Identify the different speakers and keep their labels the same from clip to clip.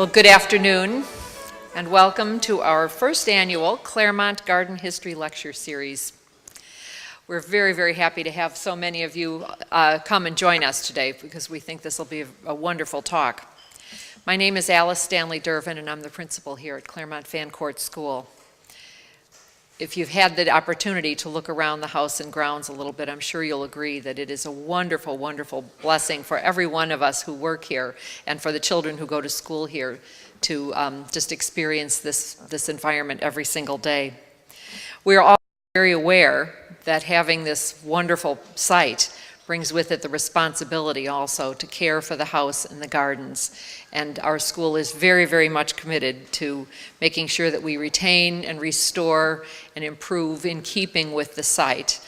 Speaker 1: Well, good afternoon, and welcome to our first annual Claremont Garden History Lecture Series. We're very, very happy to have so many of you come and join us today because we think this will be a wonderful talk. My name is Alice Stanley Dervin, and I'm the principal here at Claremont Fan Court School. If you've had the opportunity to look around the house and grounds a little bit, I'm sure you'll agree that it is a wonderful, wonderful blessing for every one of us who work here and for the children who go to school here to just experience this environment every single day. We are all very aware that having this wonderful site brings with it the responsibility also to care for the house and the gardens. And our school is very, very much committed to making sure that we retain and restore and improve in keeping with the site.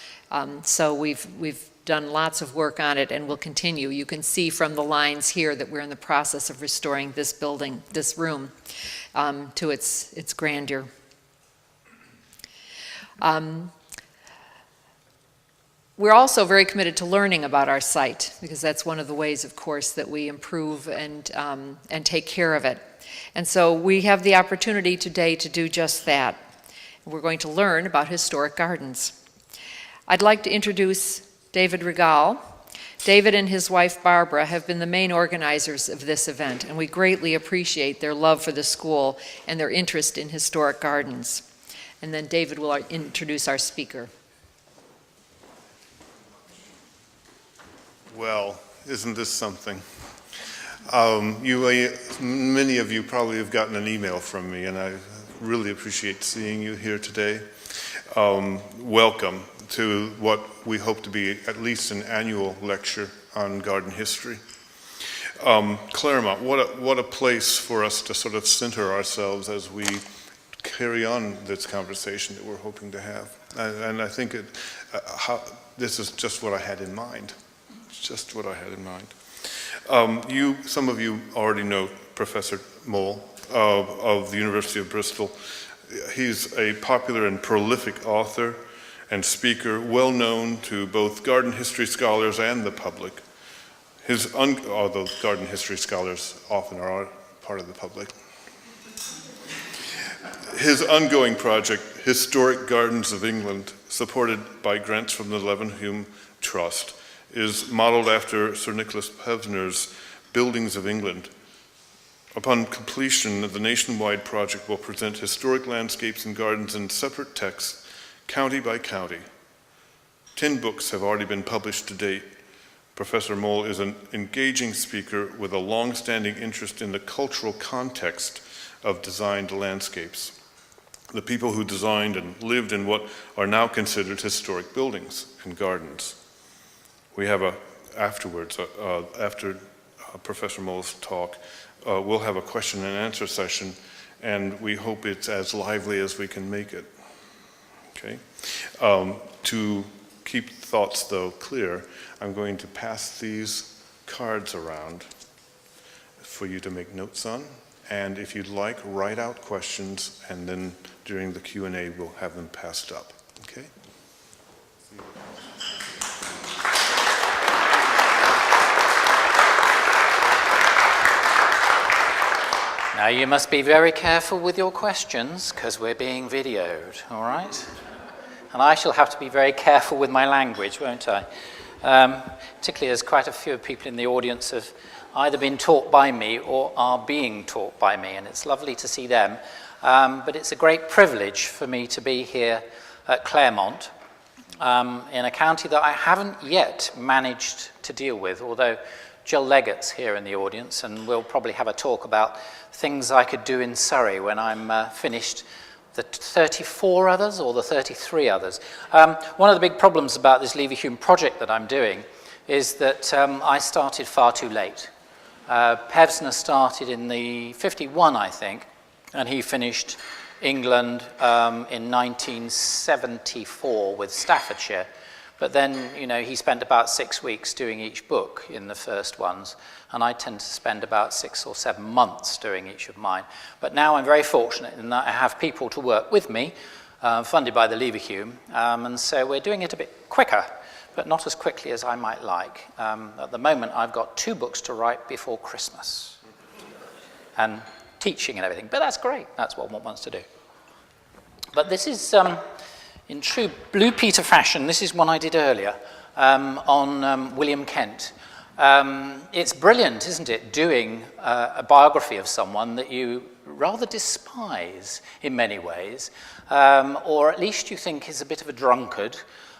Speaker 1: So we've done lots of work on it and will continue. You can see from the lines here that we're in the process of restoring this building, this room, to its grandeur. We're also very committed to learning about our site because that's one of the ways, of course, that we improve and take care of it. And so we have the opportunity today to do just that. We're going to learn about historic gardens. I'd like to introduce David Regal. David and his wife Barbara have been the main organizers of this event, and we greatly appreciate their love for the school and their interest in historic gardens. And then David will introduce our speaker.
Speaker 2: Well, isn't this something? Many of you probably have gotten an email from me, and I really appreciate seeing you here today. Welcome to what we hope to be at least an annual lecture on garden history. Claremont, what a place for us to sort of center ourselves as we carry on this conversation that we're hoping to have. And I think this is just what I had in mind. Just what I had in mind. Some of you already know Professor Mowl of the University of Bristol. He's a popular and prolific author and speaker, well known to both garden history scholars and the public. Although garden history scholars often are part of the public. His ongoing project, Historic Gardens of England, supported by grants from the Levenhulme Trust, is modeled after Sir Nicholas Pevsner's Buildings of England. Upon completion, the nationwide project will present historic landscapes and gardens in separate texts, county by county. 10 books have already been published to date. Professor Mowl is an engaging speaker with a long-standing interest in the cultural context of designed landscapes, the people who designed and lived in what are now considered historic buildings and gardens. We have afterwards, after Professor Mowl's talk, we'll have a question and answer session, and we hope it's as lively as we can make it. Okay. To keep thoughts, though, clear, I'm going to pass these cards around for you to make notes on, and if you'd like, write out questions, and then during the Q&A, we'll have them passed up. Okay.
Speaker 3: Now you must be very careful with your questions because we're being videoed, all right? And I shall have to be very careful with my language, won't I? Particularly as quite a few people in the audience have either been taught by me or are being taught by me, and it's lovely to see them. But it's a great privilege for me to be here at Claremont in a county that I haven't yet managed to deal with, although Jill Leggett's here in the audience, and we'll probably have a talk about things I could do in Surrey when I'm finished the 34 others or the 33 others. One of the big problems about this Leverhulme project that I'm doing is that I started far too late. Pevsner started in the 51, I think, and he finished England in 1974 with Staffordshire. But then, you know, he spent about 6 weeks doing each book in the first ones, and I tend to spend about 6 or 7 months doing each of mine. But now I'm very fortunate in that I have people to work with me, funded by the Leverhulme, and so we're doing it a bit quicker, but not as quickly as I might like. At the moment, I've got 2 books to write before Christmas. And teaching and everything. But that's great. That's what one wants to do. But this is, in true Blue Peter fashion, this is one I did earlier on William Kent. It's brilliant, isn't it, doing a biography of someone that you rather despise in many ways, or at least you think is a bit of a drunkard,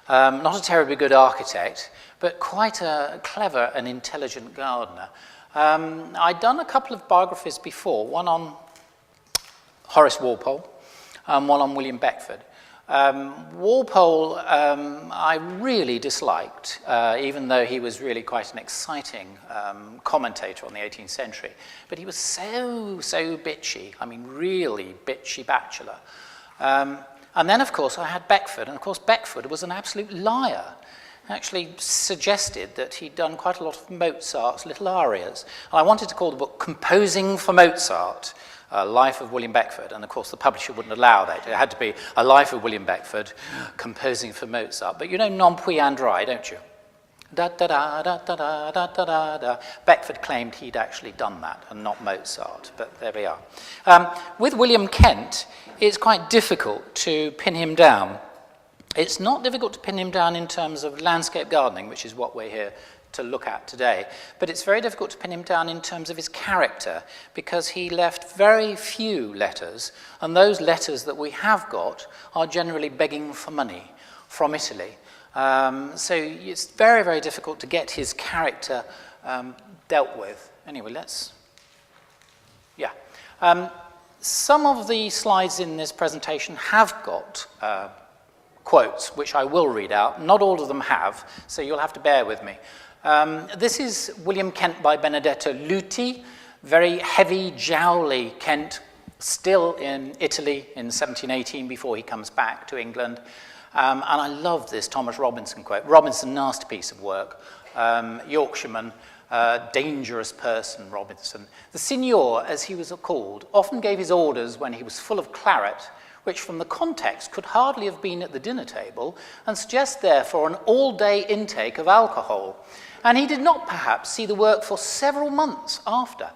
Speaker 3: not a terribly good architect, but quite a clever and intelligent gardener. I'd done a couple of biographies before, one on Horace Walpole, one on William Beckford. Walpole I really disliked, even though he was really quite an exciting commentator on the 18th century. But he was so bitchy, I mean really bitchy bachelor. And then of course I had Beckford, and of course Beckford was an absolute liar. Actually suggested that he'd done quite a lot of Mozart's little arias. And I wanted to call the book Composing for Mozart, Life of William Beckford, and of course the publisher wouldn't allow that. It had to be a Life of William Beckford, Composing for Mozart. But you know Non puis Andrai, don't you? Da da da da da da da da da. Beckford claimed he'd actually done that and not Mozart, but there we are. With William Kent, it's quite difficult to pin him down. It's not difficult to pin him down in terms of landscape gardening, which is what we're here to look at today, but it's very difficult to pin him down in terms of his character, because he left very few letters, and those letters that we have got are generally begging for money from Italy. So it's very, very difficult to get his character dealt with. Anyway, some of the slides in this presentation have got quotes, which I will read out. Not all of them have, so you'll have to bear with me. This is William Kent by Benedetto Luti, very heavy, jowly Kent, still in Italy in 1718 before he comes back to England. And I love this Thomas Robinson quote. Robinson, nasty piece of work. Yorkshireman, dangerous person, Robinson. The signor, as he was called, often gave his orders when he was full of claret, which from the context could hardly have been at the dinner table, and suggests therefore an all-day intake of alcohol. And he did not perhaps see the work for several months after.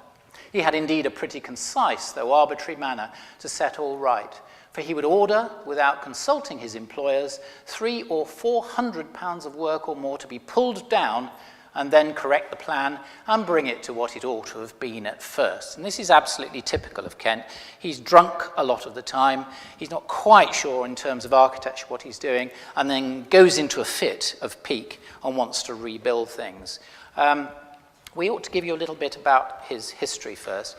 Speaker 3: He had indeed a pretty concise, though arbitrary manner to set all right, for he would order, without consulting his employers, 300 or 400 pounds of work or more to be pulled down, and then correct the plan and bring it to what it ought to have been at first. And this is absolutely typical of Kent. He's drunk a lot of the time. He's not quite sure in terms of architecture what he's doing, and then goes into a fit of pique and wants to rebuild things. We ought to give you a little bit about his history first.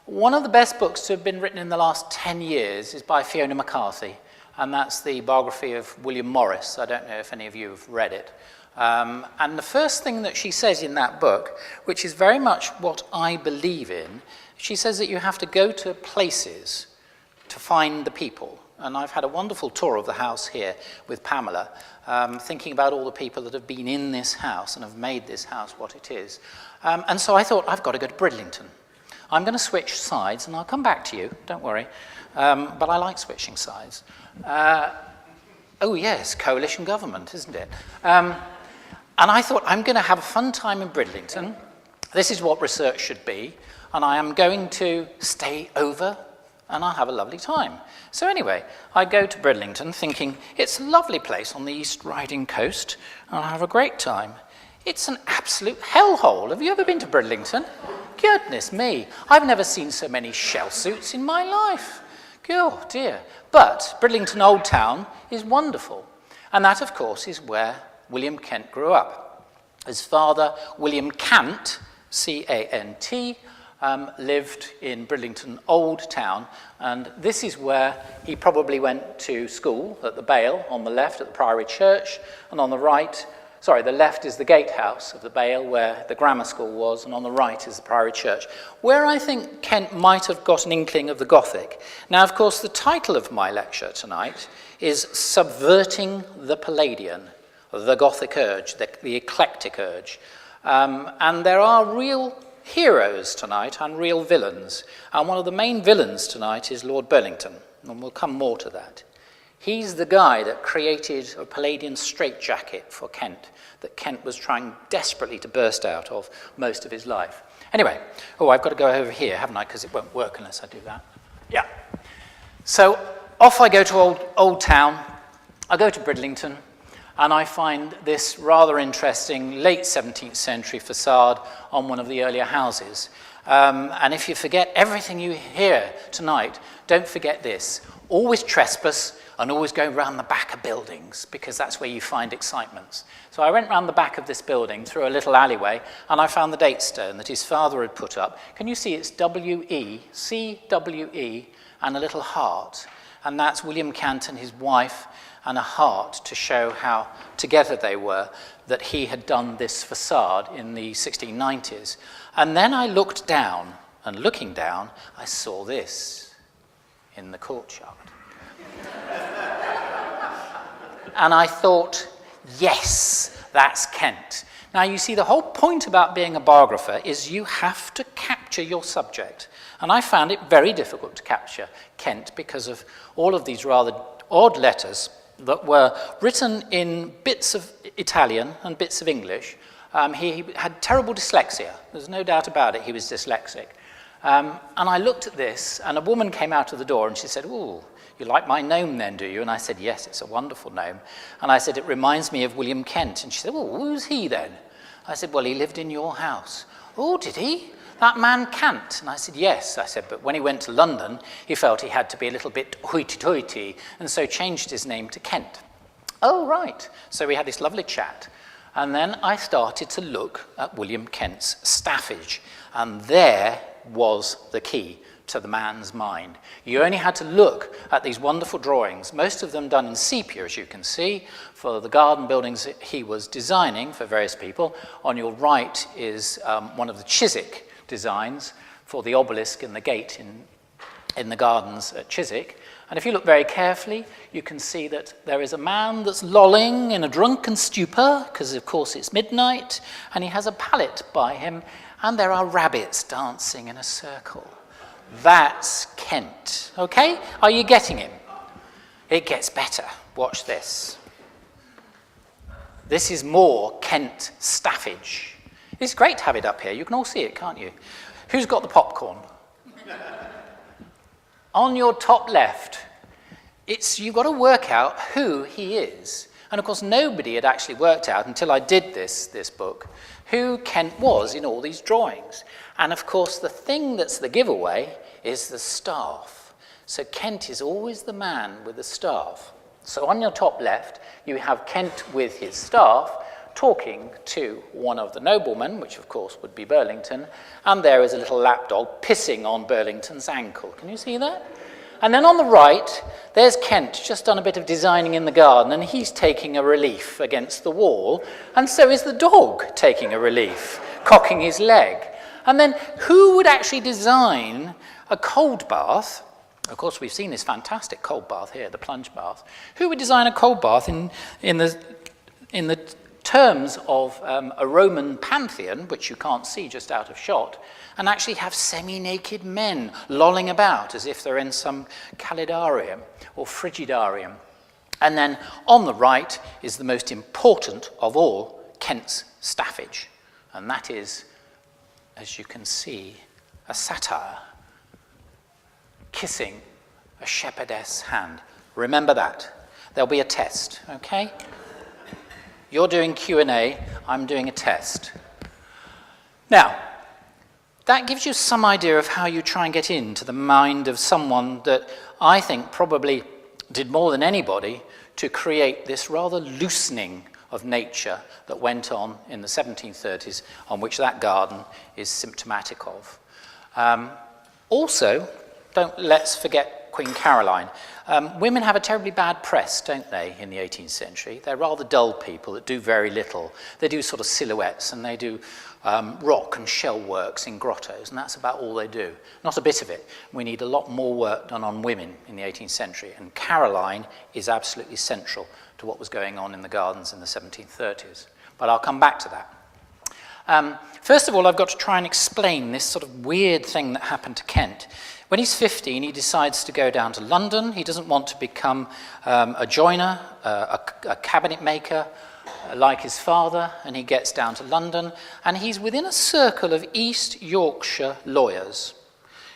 Speaker 3: One of the best books to have been written in the last 10 years is by Fiona McCarthy, and that's the biography of William Morris. I don't know if any of you have read it. And the first thing that she says in that book, which is very much what I believe in, she says that you have to go to places to find the people. And I've had a wonderful tour of the house here with Pamela, thinking about all the people that have been in this house and have made this house what it is. And so I thought, I've got to go to Bridlington. I'm going to switch sides, and I'll come back to you, don't worry. But I like switching sides. Oh yes, coalition government, isn't it? And I thought, I'm going to have a fun time in Bridlington. This is what research should be. And I am going to stay over, and I'll have a lovely time. So anyway, I go to Bridlington thinking, it's a lovely place on the East Riding coast, and I'll have a great time. It's an absolute hellhole. Have you ever been to Bridlington? Goodness me, I've never seen so many shell suits in my life. Oh dear. But Bridlington Old Town is wonderful. And that, of course, is where William Kent grew up. His father, William Cant, C-A-N-T, lived in Bridlington Old Town, and this is where he probably went to school, at the Bale, on the left at the Priory Church, and on the right, sorry, the left is the gatehouse of the Bale, where the grammar school was, and on the right is the Priory Church, where I think Kent might have got an inkling of the Gothic. Now, of course, the title of my lecture tonight is Subverting the Palladian, the Gothic urge, the eclectic urge. And there are real heroes tonight and real villains. And one of the main villains tonight is Lord Burlington, and we'll come more to that. He's the guy that created a Palladian straitjacket for Kent, that Kent was trying desperately to burst out of most of his life. Anyway, I've got to go over here, haven't I? Because it won't work unless I do that. Yeah. So off I go to Old Town. I go to Bridlington, and I find this rather interesting late 17th century facade on one of the earlier houses. And if you forget everything you hear tonight, don't forget this. Always trespass and always go round the back of buildings, because that's where you find excitements. So I went round the back of this building through a little alleyway, and I found the date stone that his father had put up. Can you see it's W-E, C-W-E, and a little heart. And that's William Kent and his wife, and a heart to show how together they were, that he had done this facade in the 1690s. And then I looked down, and looking down, I saw this in the courtyard. And I thought, yes, that's Kent. Now, you see, the whole point about being a biographer is you have to capture your subject. And I found it very difficult to capture Kent because of all of these rather odd letters that were written in bits of Italian and bits of English. He had terrible dyslexia. There's no doubt about it, he was dyslexic. And I looked at this, and a woman came out of the door, and she said, "Ooh, you like my gnome then, do you?" And I said, "Yes, it's a wonderful gnome." And I said, "It reminds me of William Kent." And she said, "Oh, who's he then?" I said, "Well, he lived in your house." "Oh, did he? That man Kent?" And I said, "Yes." I said, "But when he went to London, he felt he had to be a little bit hoity-toity, and so changed his name to Kent." "Oh, right." So we had this lovely chat. And then I started to look at William Kent's staffage, and there was the key to the man's mind. You only had to look at these wonderful drawings, most of them done in sepia, as you can see, for the garden buildings that he was designing for various people. On your right is one of the Chiswick designs for the obelisk and the gate in the gardens at Chiswick. And if you look very carefully, you can see that there is a man that's lolling in a drunken stupor, because of course it's midnight, and he has a pallet by him, and there are rabbits dancing in a circle. That's Kent, okay? Are you getting him? It gets better. Watch this. This is more Kent staffage. It's great to have it up here. You can all see it, can't you? Who's got the popcorn? On your top left, you've got to work out who he is. And of course, nobody had actually worked out until I did this book, who Kent was in all these drawings. And of course, the thing that's the giveaway is the staff. So Kent is always the man with the staff. So on your top left, you have Kent with his staff talking to one of the noblemen, which of course would be Burlington, and there is a little lapdog pissing on Burlington's ankle. Can you see that? And then on the right, there's Kent, just done a bit of designing in the garden, and he's taking a relief against the wall, and so is the dog taking a relief, cocking his leg. And then who would actually design a cold bath? Of course, we've seen this fantastic cold bath here, the plunge bath. Who would design a cold bath in the terms of a Roman pantheon, which you can't see just out of shot, and actually have semi-naked men lolling about as if they're in some calidarium or frigidarium? And then on the right is the most important of all Kent's staffage, and that is, as you can see, a satyr kissing a shepherdess hand. Remember that. There'll be a test, okay? You're doing Q&A, I'm doing a test. Now, that gives you some idea of how you try and get into the mind of someone that I think probably did more than anybody to create this rather loosening of nature that went on in the 1730s, on which that garden is symptomatic of. Also, let's forget Queen Caroline. Women have a terribly bad press, don't they, in the 18th century? They're rather dull people that do very little. They do sort of silhouettes, and they do rock and shell works in grottos, and that's about all they do. Not a bit of it. We need a lot more work done on women in the 18th century, and Caroline is absolutely central to what was going on in the gardens in the 1730s. But I'll come back to that. First of all, I've got to try and explain this sort of weird thing that happened to Kent. When he's 15, he decides to go down to London. He doesn't want to become a joiner, a cabinet maker, like his father, and he gets down to London, and he's within a circle of East Yorkshire lawyers,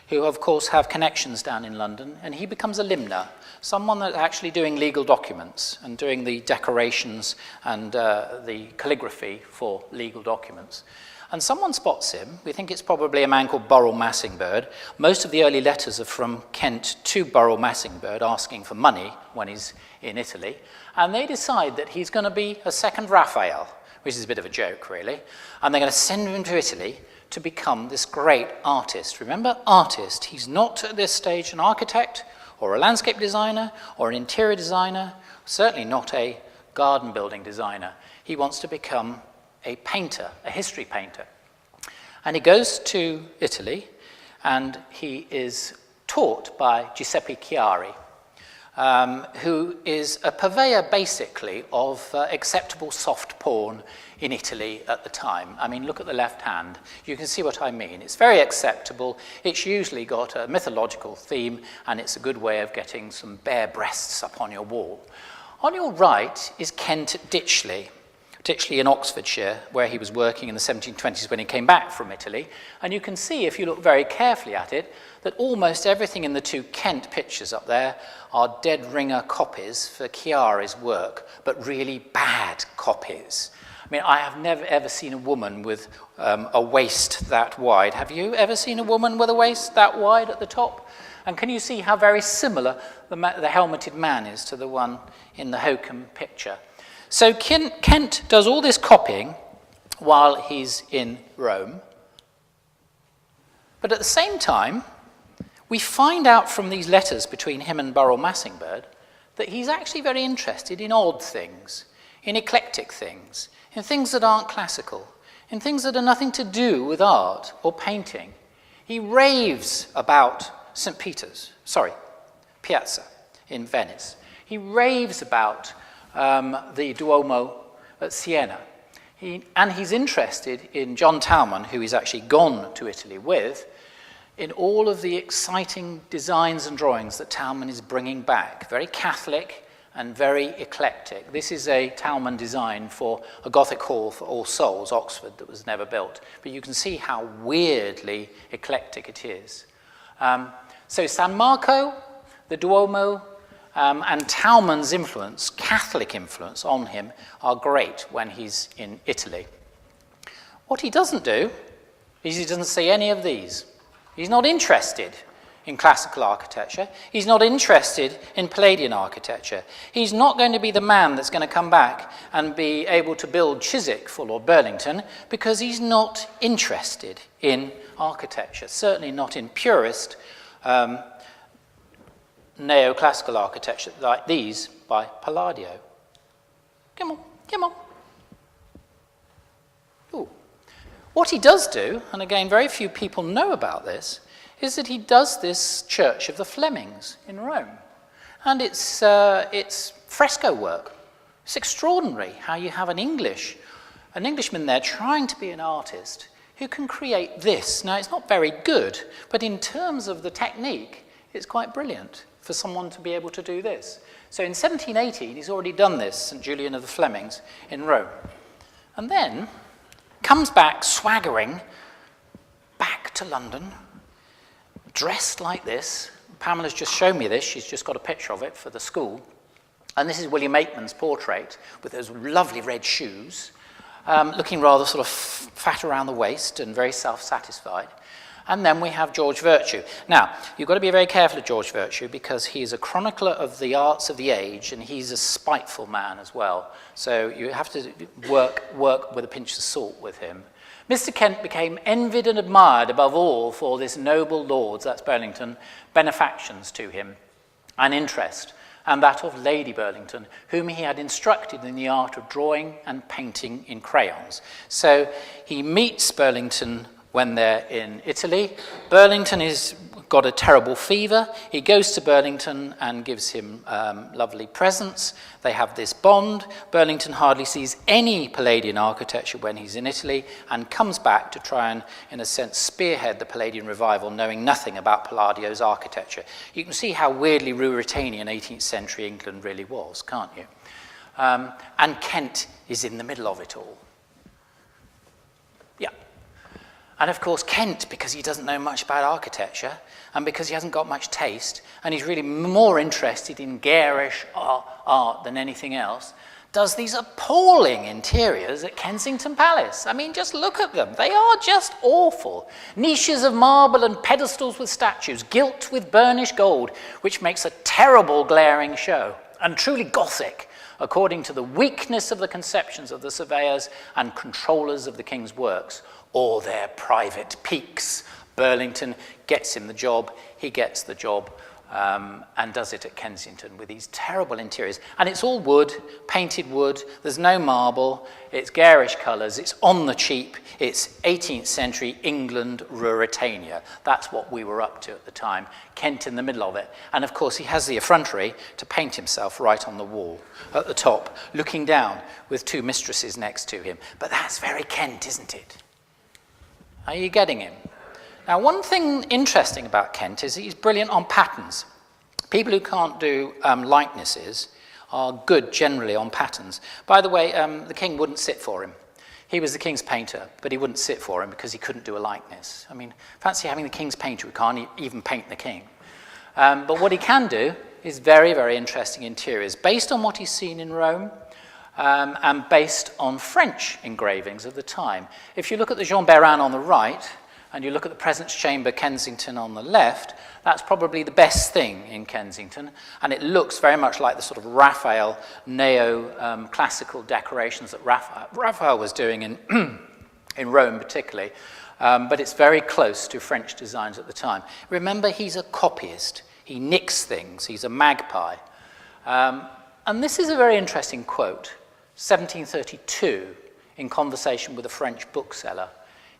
Speaker 3: who of course have connections down in London, and he becomes a limner, someone that's actually doing legal documents and doing the decorations and the calligraphy for legal documents. And someone spots him. We think it's probably a man called Burrell Massingberd. Most of the early letters are from Kent to Burrell Massingberd asking for money when he's in Italy. And they decide that he's going to be a second Raphael, which is a bit of a joke, really. And they're going to send him to Italy to become this great artist. Remember, artist. He's not at this stage an architect or a landscape designer or an interior designer, certainly not a garden building designer. He wants to become a painter, a history painter. And he goes to Italy, and he is taught by Giuseppe Chiari, who is a purveyor, basically, of acceptable soft porn in Italy at the time. I mean, look at the left hand. You can see what I mean. It's very acceptable. It's usually got a mythological theme, and it's a good way of getting some bare breasts up on your wall. On your right is Kent Ditchley in Oxfordshire, where he was working in the 1720s when he came back from Italy. And you can see, if you look very carefully at it, that almost everything in the two Kent pictures up there are dead ringer copies for Chiari's work, but really bad copies. I mean, I have never ever seen a woman with a waist that wide. Have you ever seen a woman with a waist that wide at the top? And can you see how very similar the helmeted man is to the one in the Hokum picture? So Kent does all this copying while he's in Rome. But at the same time, we find out from these letters between him and Burrell Massingberd that he's actually very interested in odd things, in eclectic things, in things that aren't classical, in things that are nothing to do with art or painting. He raves about Piazza in Venice. He raves about the Duomo at Siena. And he's interested in John Talman, who he's actually gone to Italy with, in all of the exciting designs and drawings that Talman is bringing back. Very Catholic and very eclectic. This is a Talman design for a Gothic hall for All Souls, Oxford, that was never built. But you can see how weirdly eclectic it is. So San Marco, the Duomo, and Talman's influence, Catholic influence on him, are great when he's in Italy. What he doesn't do is he doesn't see any of these. He's not interested in classical architecture. He's not interested in Palladian architecture. He's not going to be the man that's going to come back and be able to build Chiswick for Lord Burlington, because he's not interested in architecture, certainly not in purist neoclassical architecture like these by Palladio. Come on. Ooh. What he does do, and again very few people know about this, is that he does this Church of the Flemings in Rome. And it's fresco work. It's extraordinary how you have an Englishman there trying to be an artist who can create this. Now, it's not very good, but in terms of the technique, it's quite brilliant for someone to be able to do this. So in 1718, he's already done this, St. Julian of the Flemings, in Rome. And then comes back swaggering back to London, dressed like this. Pamela's just shown me this. She's just got a picture of it for the school. And this is William Aikman's portrait with those lovely red shoes, looking rather sort of fat around the waist and very self-satisfied. And then we have George Virtue. Now, you've got to be very careful of George Virtue because he's a chronicler of the arts of the age, and he's a spiteful man as well. So you have to work with a pinch of salt with him. Mr. Kent became envied and admired above all for this noble lord's, that's Burlington, benefactions to him and interest, and that of Lady Burlington, whom he had instructed in the art of drawing and painting in crayons. So he meets Burlington when they're in Italy. Burlington is got a terrible fever. He goes to Burlington and gives him lovely presents. They have this bond. Burlington hardly sees any Palladian architecture when he's in Italy and comes back to try and, in a sense, spearhead the Palladian revival, knowing nothing about Palladio's architecture. You can see how weirdly Ruritanian 18th century England really was, can't you? And Kent is in the middle of it all. Yeah. And of course, Kent, because he doesn't know much about architecture, and because he hasn't got much taste, and he's really more interested in garish art than anything else, does these appalling interiors at Kensington Palace. I mean, just look at them. They are just awful. Niches of marble and pedestals with statues, gilt with burnished gold, which makes a terrible glaring show, and truly Gothic, according to the weakness of the conceptions of the surveyors and controllers of the king's works, or their private peaks. Burlington gets him the job, he gets the job, and does it at Kensington with these terrible interiors. And it's all wood, painted wood, there's no marble, it's garish colours, it's on the cheap, it's 18th century England Ruritania. That's what we were up to at the time, Kent in the middle of it. And of course he has the effrontery to paint himself right on the wall at the top, looking down with two mistresses next to him. But that's very Kent, isn't it? Are you getting him? Now, one thing interesting about Kent is he's brilliant on patterns. People who can't do likenesses are good generally on patterns. By the way, the king wouldn't sit for him. He was the king's painter, but he wouldn't sit for him because he couldn't do a likeness. I mean, fancy having the king's painter who can't even paint the king. But what he can do is very, very interesting interiors, based on what he's seen in Rome, and based on French engravings of the time. If you look at the Jean Bérin on the right, and you look at the Presence Chamber, Kensington, on the left, that's probably the best thing in Kensington, and it looks very much like the sort of Raphael neo-classical decorations that Raphael was doing in Rome particularly, but it's very close to French designs at the time. Remember, he's a copyist. He nicks things. He's a magpie. And this is a very interesting quote, 1732, in conversation with a French bookseller.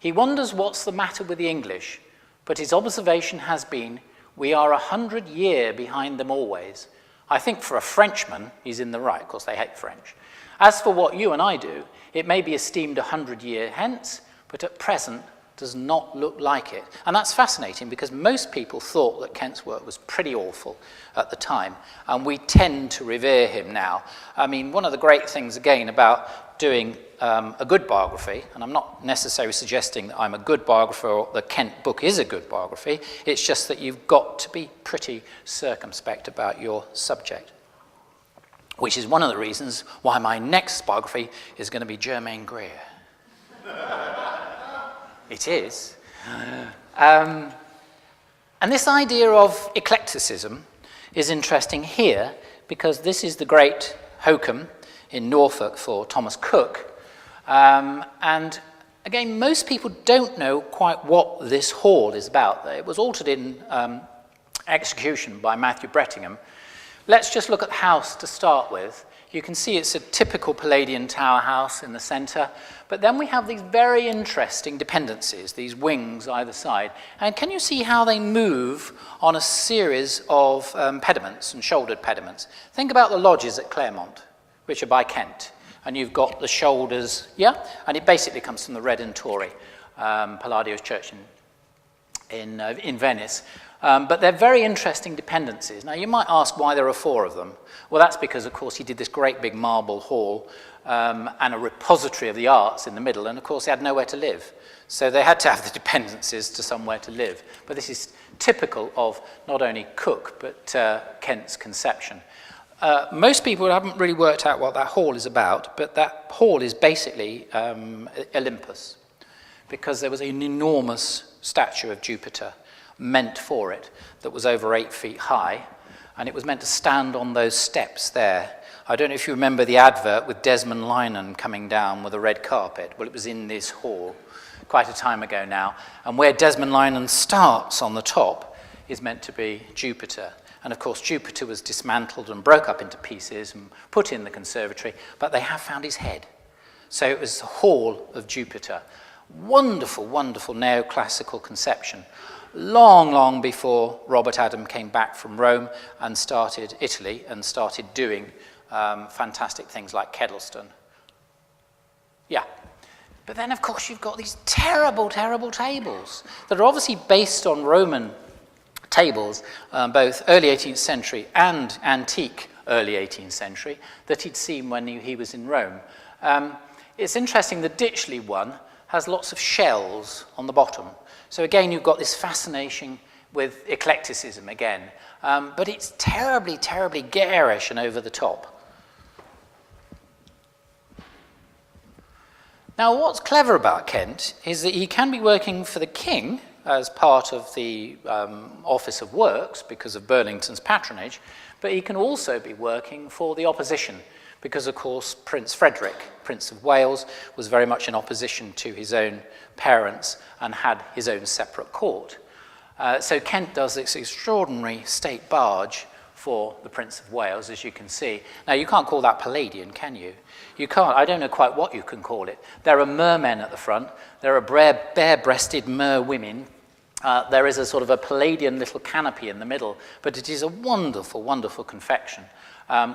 Speaker 3: He wonders what's the matter with the English, but his observation has been, we are 100 years behind them always. I think for a Frenchman, he's in the right. Of course, they hate French. As for what you and I do, it may be esteemed 100 years hence, but at present does not look like it. And that's fascinating because most people thought that Kent's work was pretty awful at the time, and we tend to revere him now. I mean, one of the great things, again, about doing a good biography, and I'm not necessarily suggesting that I'm a good biographer or the Kent book is a good biography, it's just that you've got to be pretty circumspect about your subject, which is one of the reasons why my next biography is going to be Germaine Greer. It is. And this idea of eclecticism is interesting here because this is the great hokum in Norfolk for Thomas Cook. And again, most people don't know quite what this hall is about. It was altered in execution by Matthew Brettingham. Let's just look at the house to start with. You can see it's a typical Palladian tower house in the centre, but then we have these very interesting dependencies, these wings either side. And can you see how they move on a series of pediments and shouldered pediments? Think about the lodges at Claremont, which are by Kent. And you've got the shoulders, yeah? And it basically comes from the Red Torre, Palladio's church in Venice. But they're very interesting dependencies. Now, you might ask why there are 4 of them. Well, that's because, of course, he did this great big marble hall and a repository of the arts in the middle, and, of course, he had nowhere to live. So they had to have the dependencies to somewhere to live. But this is typical of not only Cook, but Kent's conception. Most people haven't really worked out what that hall is about, but that hall is basically Olympus, because there was an enormous statue of Jupiter meant for it that was over 8 feet high, and it was meant to stand on those steps there. I don't know if you remember the advert with Desmond Lynam coming down with a red carpet. Well, it was in this hall quite a time ago now, and where Desmond Lynam starts on the top is meant to be Jupiter. And of course, Jupiter was dismantled and broke up into pieces and put in the conservatory, but they have found his head. So it was the Hall of Jupiter. Wonderful, wonderful neoclassical conception. long, long before Robert Adam came back from Rome and started Italy and started doing fantastic things like Kedleston. Yeah. But then, of course, you've got these terrible, terrible tables that are obviously based on Roman tables, both early 18th century and antique early 18th century, that he'd seen when he was in Rome. It's interesting, the Ditchley one has lots of shells on the bottom. So again, you've got this fascination with eclecticism again. But it's terribly, terribly garish and over the top. Now, what's clever about Kent is that he can be working for the king as part of the Office of Works because of Burlington's patronage, but he can also be working for the opposition because, of course, Prince Frederick, Prince of Wales, was very much in opposition to his own parents and had his own separate court. So Kent does this extraordinary state barge for the Prince of Wales, as you can see. Now, you can't call that Palladian, can you? You can't. I don't know quite what you can call it. There are mermen at the front. There are bare-breasted mer women. There is a sort of a Palladian little canopy in the middle, but it is a wonderful, wonderful confection,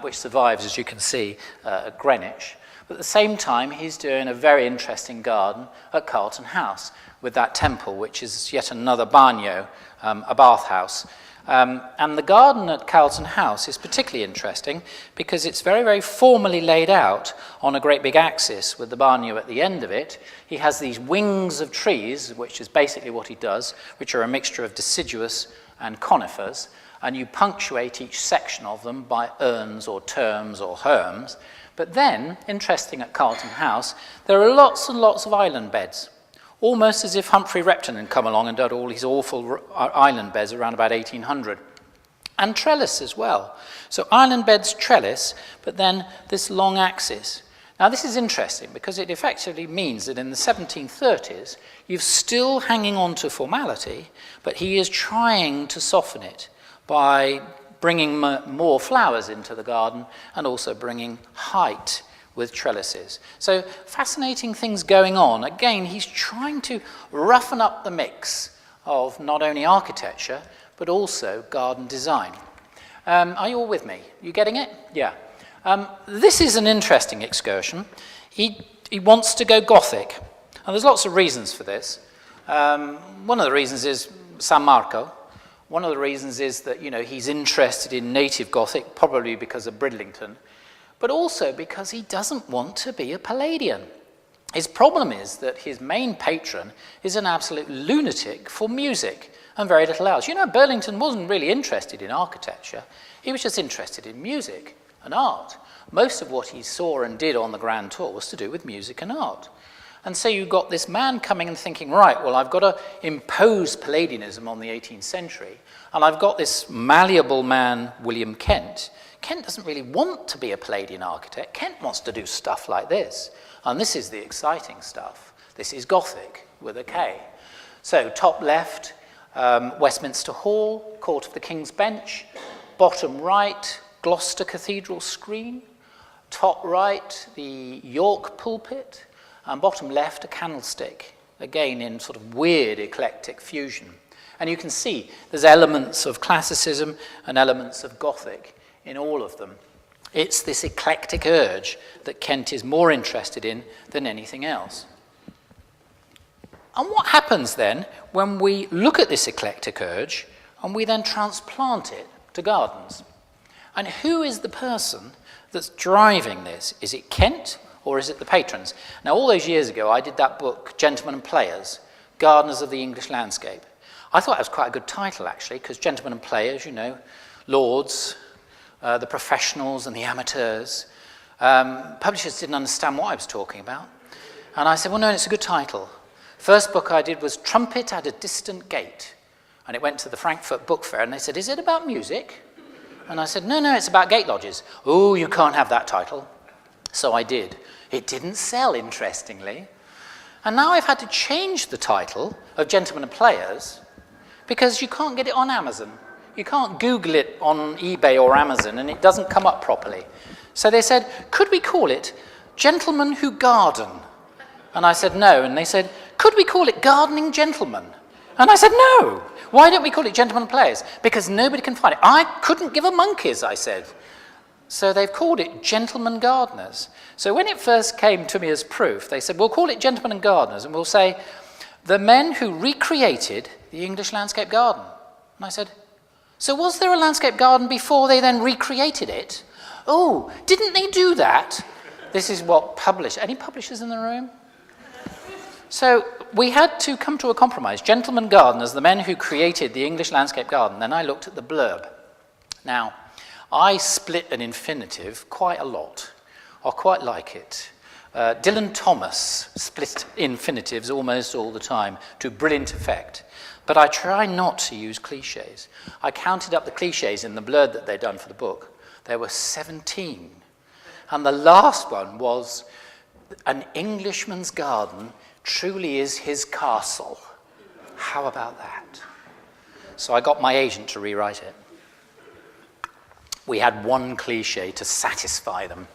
Speaker 3: which survives, as you can see, at Greenwich. But at the same time, he's doing a very interesting garden at Carlton House with that temple, which is yet another bagnio, a bathhouse. And the garden at Carlton House is particularly interesting because it's very, very formally laid out on a great big axis with the bagnio at the end of it. He has these wings of trees, which is basically what he does, which are a mixture of deciduous and conifers, and you punctuate each section of them by urns or terms or herms. But then, interesting at Carlton House, there are lots and lots of island beds. Almost as if Humphrey Repton had come along and done all these awful island beds around about 1800. And trellis as well. So island beds, trellis, but then this long axis. Now this is interesting because it effectively means that in the 1730s, you're still hanging on to formality, but he is trying to soften it by bringing more flowers into the garden and also bringing height with trellises. So fascinating things going on. Again, he's trying to roughen up the mix of not only architecture, but also garden design. Are you all with me? You getting it? Yeah. This is an interesting excursion. He wants to go Gothic. And there's lots of reasons for this. One of the reasons is San Marco. One of the reasons is that, you know, he's interested in native Gothic, probably because of Bridlington, but also because he doesn't want to be a Palladian. His problem is that his main patron is an absolute lunatic for music and very little else. You know, Burlington wasn't really interested in architecture. He was just interested in music and art. Most of what he saw and did on the Grand Tour was to do with music and art. And so you've got this man coming and thinking, right, well, I've got to impose Palladianism on the 18th century, and I've got this malleable man, William Kent. Kent doesn't really want to be a Palladian architect. Kent wants to do stuff like this. And this is the exciting stuff. This is Gothic with a K. So top left, Westminster Hall, Court of the King's Bench. Bottom right, Gloucester Cathedral screen. Top right, the York pulpit. And bottom left, a candlestick. Again, in sort of weird eclectic fusion. And you can see there's elements of classicism and elements of Gothic in all of them. It's this eclectic urge that Kent is more interested in than anything else. And what happens then when we look at this eclectic urge and we then transplant it to gardens? And who is the person that's driving this? Is it Kent or is it the patrons? Now, all those years ago, I did that book, Gentlemen and Players, Gardeners of the English Landscape. I thought that was quite a good title, actually, because Gentlemen and Players, you know, lords, the professionals and the amateurs. Publishers didn't understand what I was talking about. And I said, well, no, it's a good title. First book I did was Trumpet at a Distant Gate. And it went to the Frankfurt Book Fair, and they said, is it about music? And I said, no, it's about gate lodges. Oh, you can't have that title. So I did. It didn't sell, interestingly. And now I've had to change the title of Gentlemen and Players because you can't get it on Amazon. You can't Google it on eBay or Amazon, and it doesn't come up properly. So they said, could we call it Gentlemen Who Garden? And I said, no. And they said, could we call it Gardening Gentlemen? And I said, no. Why don't we call it Gentlemen Players? Because nobody can find it. I couldn't give a monkey's, I said. So they've called it Gentlemen Gardeners. So when it first came to me as proof, they said, we'll call it Gentlemen Gardeners, and we'll say, the men who recreated the English landscape garden. And I said, so was there a landscape garden before they then recreated it? Oh, didn't they do that? This is what any publishers in the room? So we had to come to a compromise. Gentlemen Gardeners, the men who created the English landscape garden. Then I looked at the blurb. Now, I split an infinitive quite a lot. I quite like it. Dylan Thomas split infinitives almost all the time to brilliant effect. But I try not to use cliches. I counted up the cliches in the blurb that they'd done for the book. There were 17. And the last one was, an Englishman's garden truly is his castle. How about that? So I got my agent to rewrite it. We had one cliche to satisfy them.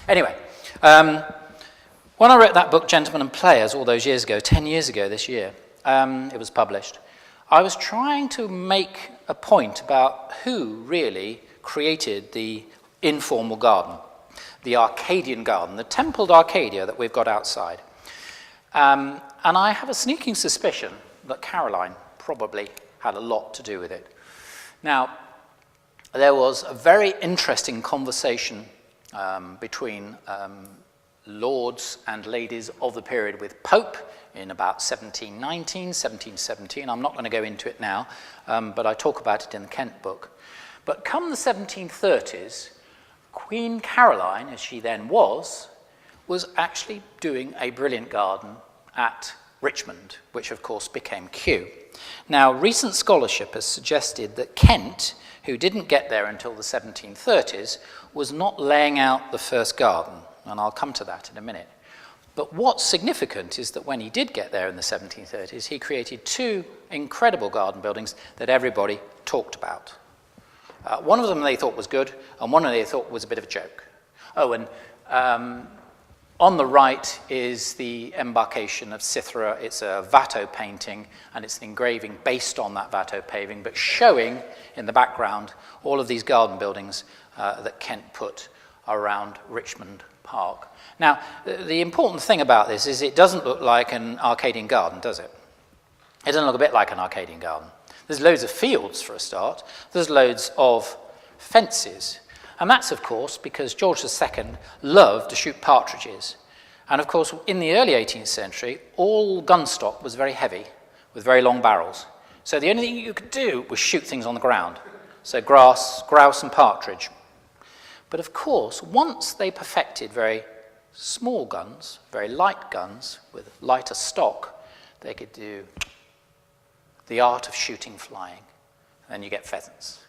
Speaker 3: Anyway, when I wrote that book, Gentlemen and Players, all those years ago, 10 years ago this year, it was published, I was trying to make a point about who really created the informal garden, the Arcadian garden, the templed Arcadia that we've got outside. And I have a sneaking suspicion that Caroline probably had a lot to do with it. Now, there was a very interesting conversation between lords and ladies of the period with Pope in about 1719, 1717. I'm not going to go into it now, but I talk about it in the Kent book. But come the 1730s, Queen Caroline, as she then was actually doing a brilliant garden at Richmond, which of course became Kew. Now, recent scholarship has suggested that Kent, who didn't get there until the 1730s, was not laying out the first garden, and I'll come to that in a minute. But what's significant is that when he did get there in the 1730s, he created two incredible garden buildings that everybody talked about. One of them they thought was good, and one they thought was a bit of a joke. Oh, and on the right is the embarkation of Cythera. It's a Watteau painting, and it's an engraving based on that Watteau paving, but showing in the background all of these garden buildings that Kent put around Richmond Park. Now, the important thing about this is it doesn't look like an Arcadian garden, does it? It doesn't look a bit like an Arcadian garden. There's loads of fields for a start. There's loads of fences. And that's, of course, because George II loved to shoot partridges. And, of course, in the early 18th century, all gun stock was very heavy, with very long barrels. So the only thing you could do was shoot things on the ground. So grass, grouse, and partridge. But, of course, once they perfected very small guns, very light guns, with lighter stock, they could do the art of shooting flying. And then you get pheasants.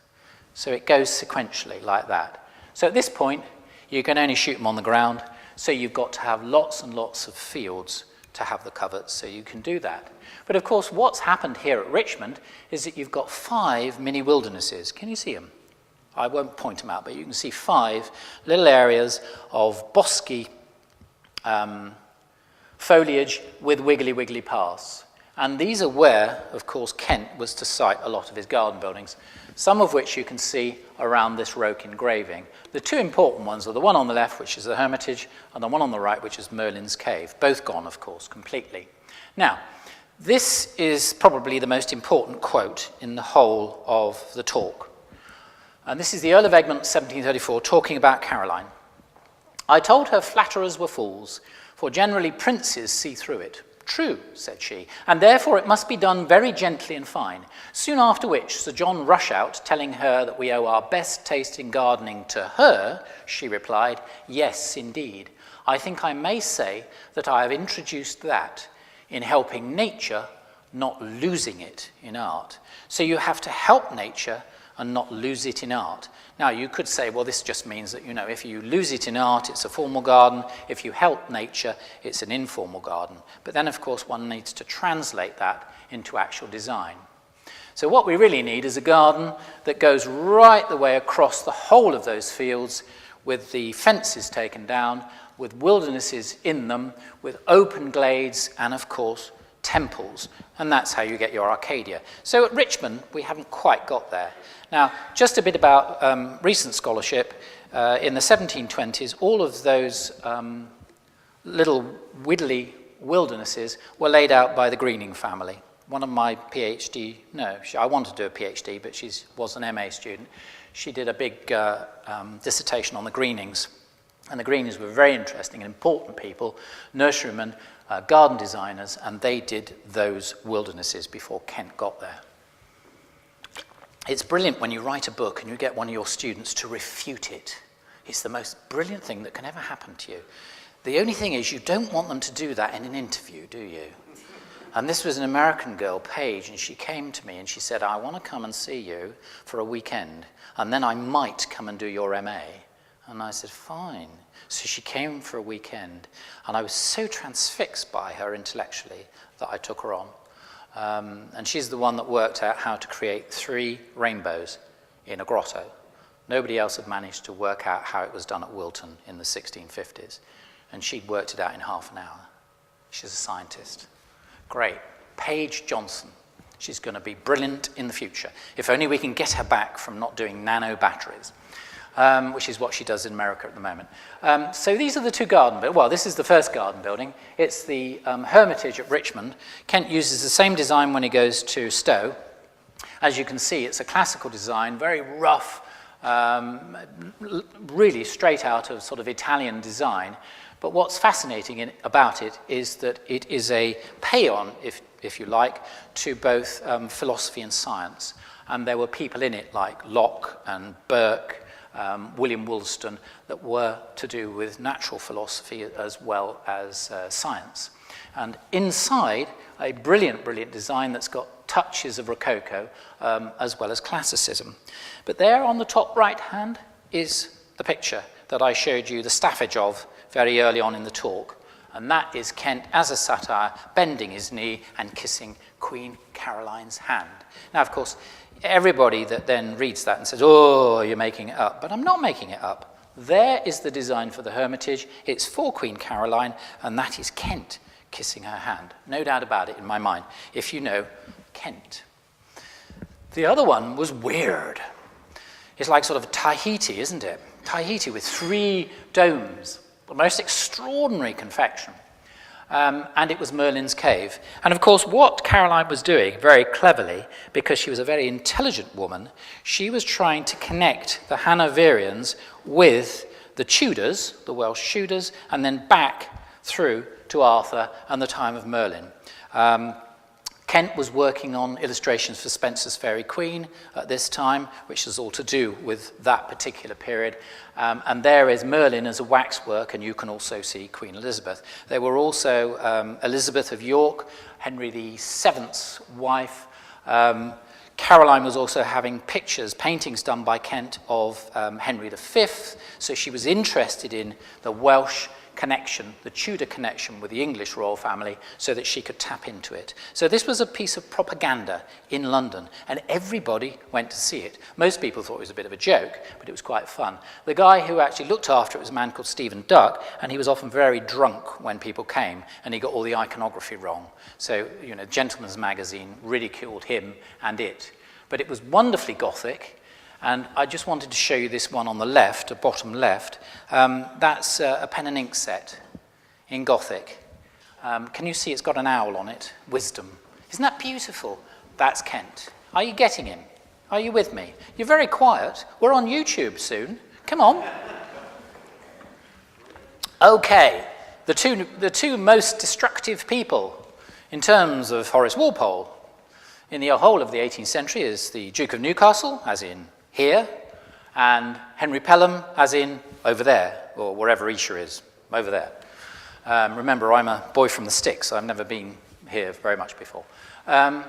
Speaker 3: So it goes sequentially like that. So at this point, you can only shoot them on the ground, so you've got to have lots and lots of fields to have the coverts, so you can do that. But of course, what's happened here at Richmond is that you've got 5 mini wildernesses. Can you see them? I won't point them out, but you can see 5 little areas of bosky foliage with wiggly paths. And these are where, of course, Kent was to site a lot of his garden buildings, some of which you can see around this Roke engraving. The 2 important ones are the one on the left, which is the Hermitage, and the one on the right, which is Merlin's Cave, both gone, of course, completely. Now, this is probably the most important quote in the whole of the talk. And this is the Earl of Egmont, 1734, talking about Caroline. I told her flatterers were fools, for generally princes see through it. True, said she, and therefore it must be done very gently and fine. Soon after which Sir John rush out, telling her that we owe our best taste in gardening to her, she replied, yes, indeed. I think I may say that I have introduced that in helping nature, not losing it in art. So you have to help nature and not lose it in art. Now, you could say, well, this just means that, if you lose it in art, it's a formal garden. If you help nature, it's an informal garden. But then, of course, one needs to translate that into actual design. So what we really need is a garden that goes right the way across the whole of those fields, with the fences taken down, with wildernesses in them, with open glades, and, of course, temples, and that's how you get your Arcadia. So at Richmond, we haven't quite got there. Now, just a bit about recent scholarship. In the 1720s, all of those little widdly wildernesses were laid out by the Greening family. One of my PhD, I wanted to do a PhD, but she was an MA student. She did a big dissertation on the Greenings. And the Greenings were very interesting and important people, nurserymen, garden designers, and they did those wildernesses before Kent got there. It's brilliant when you write a book and you get one of your students to refute it. It's the most brilliant thing that can ever happen to you. The only thing is you don't want them to do that in an interview, do you? And this was an American girl, Paige, and she came to me and she said, I want to come and see you for a weekend, and then I might come and do your MA. And I said, fine. So she came for a weekend, and I was so transfixed by her intellectually that I took her on. And she's the one that worked out how to create 3 rainbows in a grotto. Nobody else had managed to work out how it was done at Wilton in the 1650s. And she'd worked it out in half an hour. She's a scientist. Great. Paige Johnson. She's going to be brilliant in the future. If only we can get her back from not doing nano batteries. Which is what she does in America at the moment. So these are the 2 garden buildings. Well, this is the first garden building. It's the Hermitage at Richmond. Kent uses the same design when he goes to Stowe. As you can see, it's a classical design, very rough, really straight out of sort of Italian design. But what's fascinating about it is that it is a paean, if you like, to both philosophy and science. And there were people in it like Locke and Burke, William Woolston, that were to do with natural philosophy as well as science. And inside, a brilliant, brilliant design that's got touches of Rococo as well as classicism. But there on the top right hand is the picture that I showed you the staffage of very early on in the talk. And that is Kent as a satyr bending his knee and kissing Queen Caroline's hand. Now, of course, everybody that then reads that and says, oh, you're making it up. But I'm not making it up. There is the design for the Hermitage. It's for Queen Caroline, and that is Kent kissing her hand. No doubt about it in my mind, if you know Kent. The other one was weird. It's like sort of Tahiti, isn't it? Tahiti with 3 domes. The most extraordinary confection. And it was Merlin's cave. And of course, what Caroline was doing, very cleverly, because she was a very intelligent woman, she was trying to connect the Hanoverians with the Tudors, the Welsh Tudors, and then back through to Arthur and the time of Merlin. Kent was working on illustrations for Spenser's Faerie Queen at this time, which is all to do with that particular period. And there is Merlin as a waxwork, and you can also see Queen Elizabeth. There were also Elizabeth of York, Henry VII's wife. Caroline was also having pictures, paintings done by Kent of Henry V, so she was interested in the Welsh connection, the Tudor connection with the English royal family, so that she could tap into it. So this was a piece of propaganda in London, and everybody went to see it. Most people thought it was a bit of a joke, but it was quite fun. The guy who actually looked after it was a man called Stephen Duck, and he was often very drunk when people came, and he got all the iconography wrong. So, you know, Gentleman's Magazine ridiculed him and it. But it was wonderfully Gothic. And I just wanted to show you this one on the left, the bottom left. That's a pen and ink set in Gothic. Can you see it's got an owl on it? Wisdom. Isn't that beautiful? That's Kent. Are you getting him? Are you with me? You're very quiet. We're on YouTube soon. Come on. Okay. The two most destructive people in terms of Horace Walpole in the whole of the 18th century is the Duke of Newcastle, as in here, and Henry Pelham, as in over there, or wherever Esher is, over there. Remember, I'm a boy from the sticks, so I've never been here very much before. And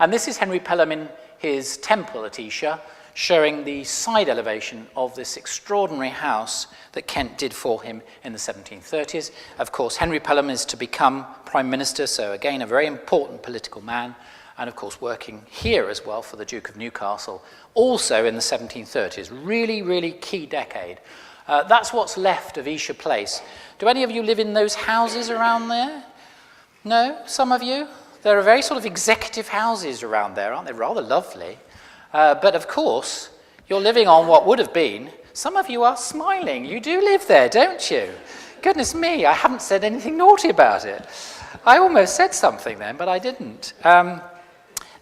Speaker 3: this is Henry Pelham in his temple at Esher, showing the side elevation of this extraordinary house that Kent did for him in the 1730s. Of course, Henry Pelham is to become Prime Minister, so again, a very important political man, and of course working here as well for the Duke of Newcastle, also in the 1730s. Really, really key decade. That's what's left of Esher Place. Do any of you live in those houses around there? No? Some of you? There are very sort of executive houses around there, aren't they? Rather lovely. But of course, you're living on what would have been, some of you are smiling. You do live there, don't you? Goodness me, I haven't said anything naughty about it. I almost said something then, but I didn't.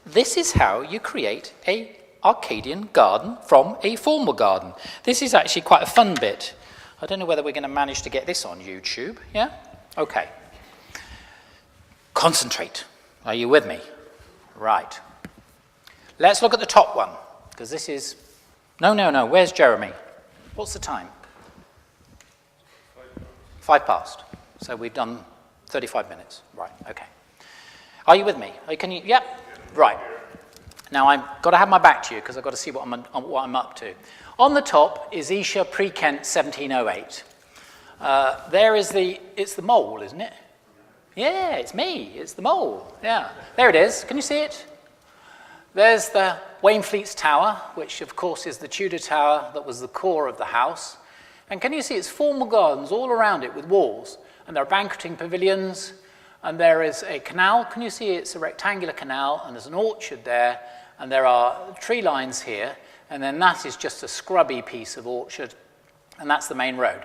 Speaker 3: This is how you create an Arcadian garden from a formal garden. This is actually quite a fun bit. I don't know whether we're going to manage to get this on YouTube, yeah? Okay. Concentrate. Are you with me? Right. Let's look at the top one, because this is... No, where's Jeremy? What's the time? 5 past. So we've done 35 minutes. Right, okay. Are you with me? Can you... Yep. Right. Now I've got to have my back to you, because I've got to see what I'm up to. On the top is Esher pre-Kent 1708. There is it's the Mowl, isn't it? Yeah, it's me. It's the Mowl. Yeah. There it is. Can you see it? There's the Wainfleet's Tower, which of course is the Tudor tower that was the core of the house. And can you see it's formal gardens all around it with walls? And there are banqueting pavilions, and there is a canal. Can you see it's a rectangular canal, and there's an orchard there, and there are tree lines here, and then that is just a scrubby piece of orchard, and that's the main road.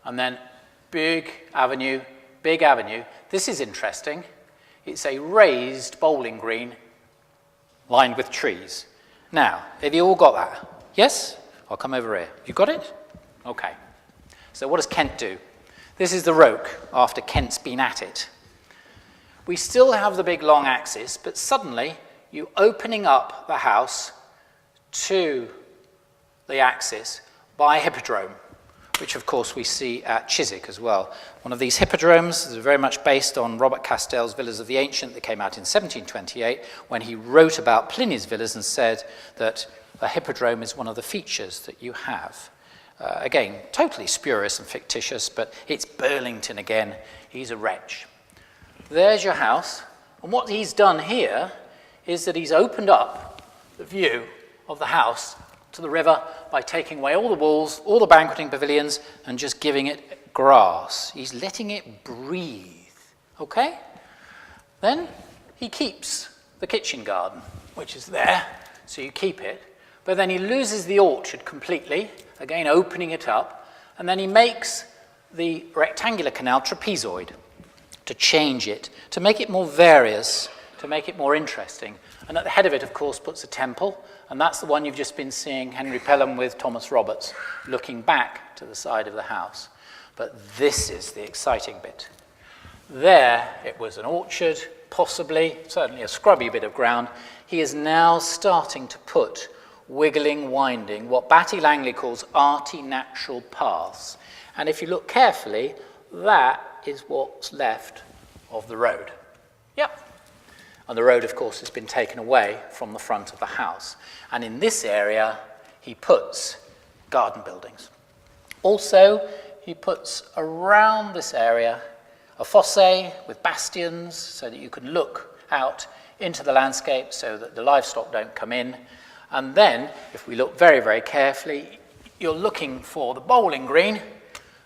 Speaker 3: And then big avenue. This is interesting. It's a raised bowling green lined with trees. Now, have you all got that? Yes? I'll come over here. You got it? Okay. So what does Kent do? This is the Roke, after Kent's been at it. We still have the big long axis, but suddenly you're opening up the house to the axis by a hippodrome, which of course we see at Chiswick as well. One of these hippodromes is very much based on Robert Castell's Villas of the Ancient that came out in 1728, when he wrote about Pliny's villas and said that a hippodrome is one of the features that you have. Again, totally spurious and fictitious, but it's Burlington again. He's a wretch. There's your house, and what he's done here is that he's opened up the view of the house to the river by taking away all the walls, all the banqueting pavilions, and just giving it grass. He's letting it breathe, okay? Then he keeps the kitchen garden, which is there, so you keep it, but then he loses the orchard completely, again opening it up, and then he makes the rectangular canal trapezoid to change it, to make it more various, to make it more interesting. And at the head of it, of course, puts a temple, and that's the one you've just been seeing, Henry Pelham with Thomas Roberts, looking back to the side of the house. But this is the exciting bit. There, it was an orchard, possibly, certainly a scrubby bit of ground. He is now starting to put wiggling, winding, what Batty Langley calls arty natural paths. And if you look carefully, that is what's left of the road. Yep. And the road, of course, has been taken away from the front of the house. And in this area, he puts garden buildings. Also, he puts around this area a fosse with bastions so that you can look out into the landscape so that the livestock don't come in. And then, if we look very, very carefully, you're looking for the bowling green,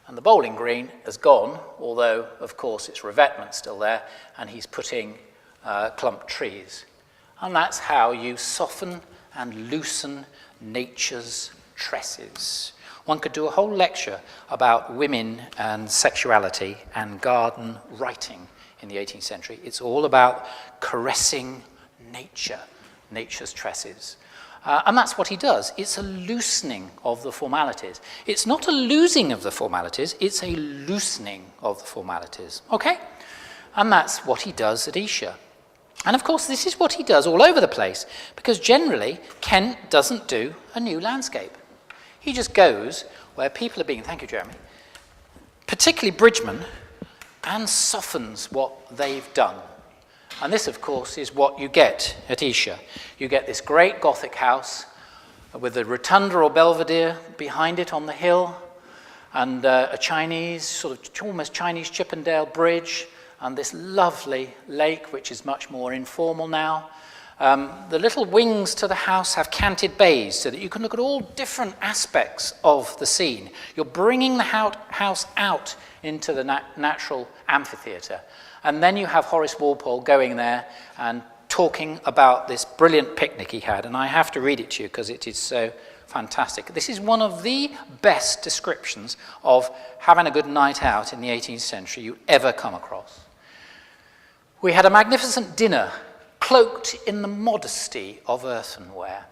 Speaker 3: and the bowling green has gone, although, of course, its revetment's still there, and he's putting clump trees. And that's how you soften and loosen nature's tresses. One could do a whole lecture about women and sexuality and garden writing in the 18th century. It's all about caressing nature, nature's tresses. And that's what he does. It's a loosening of the formalities. It's not a losing of the formalities, it's a loosening of the formalities. Okay? And that's what he does at Esher. And of course, this is what he does all over the place, because generally, Kent doesn't do a new landscape. He just goes where people are being, thank you, Jeremy, particularly Bridgeman, and softens what they've done. And this, of course, is what you get at Esher. You get this great Gothic house with a rotunda or belvedere behind it on the hill, and a Chinese, sort of almost Chinese Chippendale bridge, and this lovely lake, which is much more informal now. The little wings to the house have canted bays so that you can look at all different aspects of the scene. You're bringing the house out into the natural amphitheatre. And then you have Horace Walpole going there and talking about this brilliant picnic he had. And I have to read it to you because it is so fantastic. This is one of the best descriptions of having a good night out in the 18th century you ever come across. We had a magnificent dinner, cloaked in the modesty of earthenware.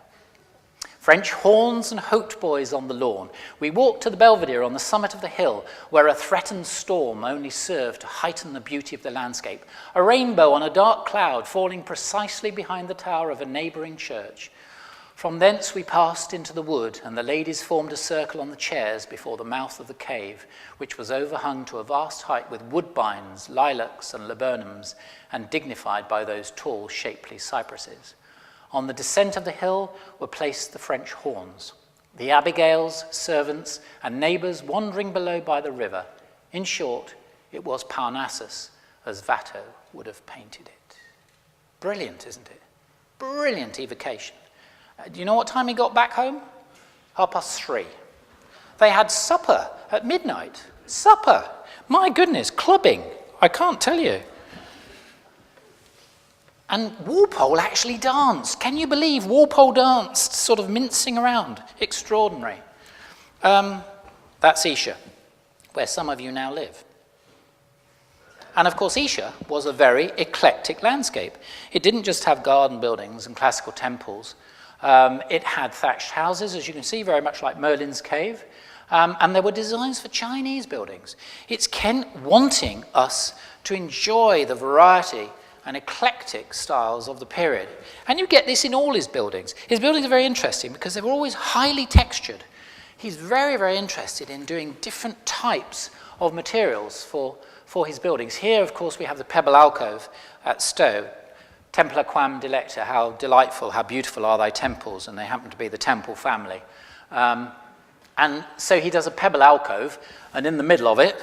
Speaker 3: French horns and hautboys on the lawn. We walked to the Belvedere on the summit of the hill, where a threatened storm only served to heighten the beauty of the landscape. A rainbow on a dark cloud falling precisely behind the tower of a neighbouring church. From thence we passed into the wood, and the ladies formed a circle on the chairs before the mouth of the cave, which was overhung to a vast height with woodbines, lilacs, and laburnums, and dignified by those tall, shapely cypresses. On the descent of the hill were placed the French horns, the abigails, servants, and neighbours wandering below by the river. In short, it was Parnassus, as Watteau would have painted it. Brilliant, isn't it? Brilliant evocation. Do you know what time he got back home? 3:30. They had supper at midnight. Supper! My goodness, clubbing. I can't tell you. And Walpole actually danced. Can you believe Walpole danced, sort of mincing around? Extraordinary. That's Esher, where some of you now live. And of course, Esher was a very eclectic landscape. It didn't just have garden buildings and classical temples. It had thatched houses, as you can see, very much like Merlin's Cave. And there were designs for Chinese buildings. It's Kent wanting us to enjoy the variety and eclectic styles of the period. And you get this in all his buildings. His buildings are very interesting because they were always highly textured. He's very, very interested in doing different types of materials for his buildings. Here, of course, we have the pebble alcove at Stowe. Templa quam delecta, how delightful, how beautiful are thy temples, and they happen to be the Temple family. And so he does a pebble alcove, and in the middle of it,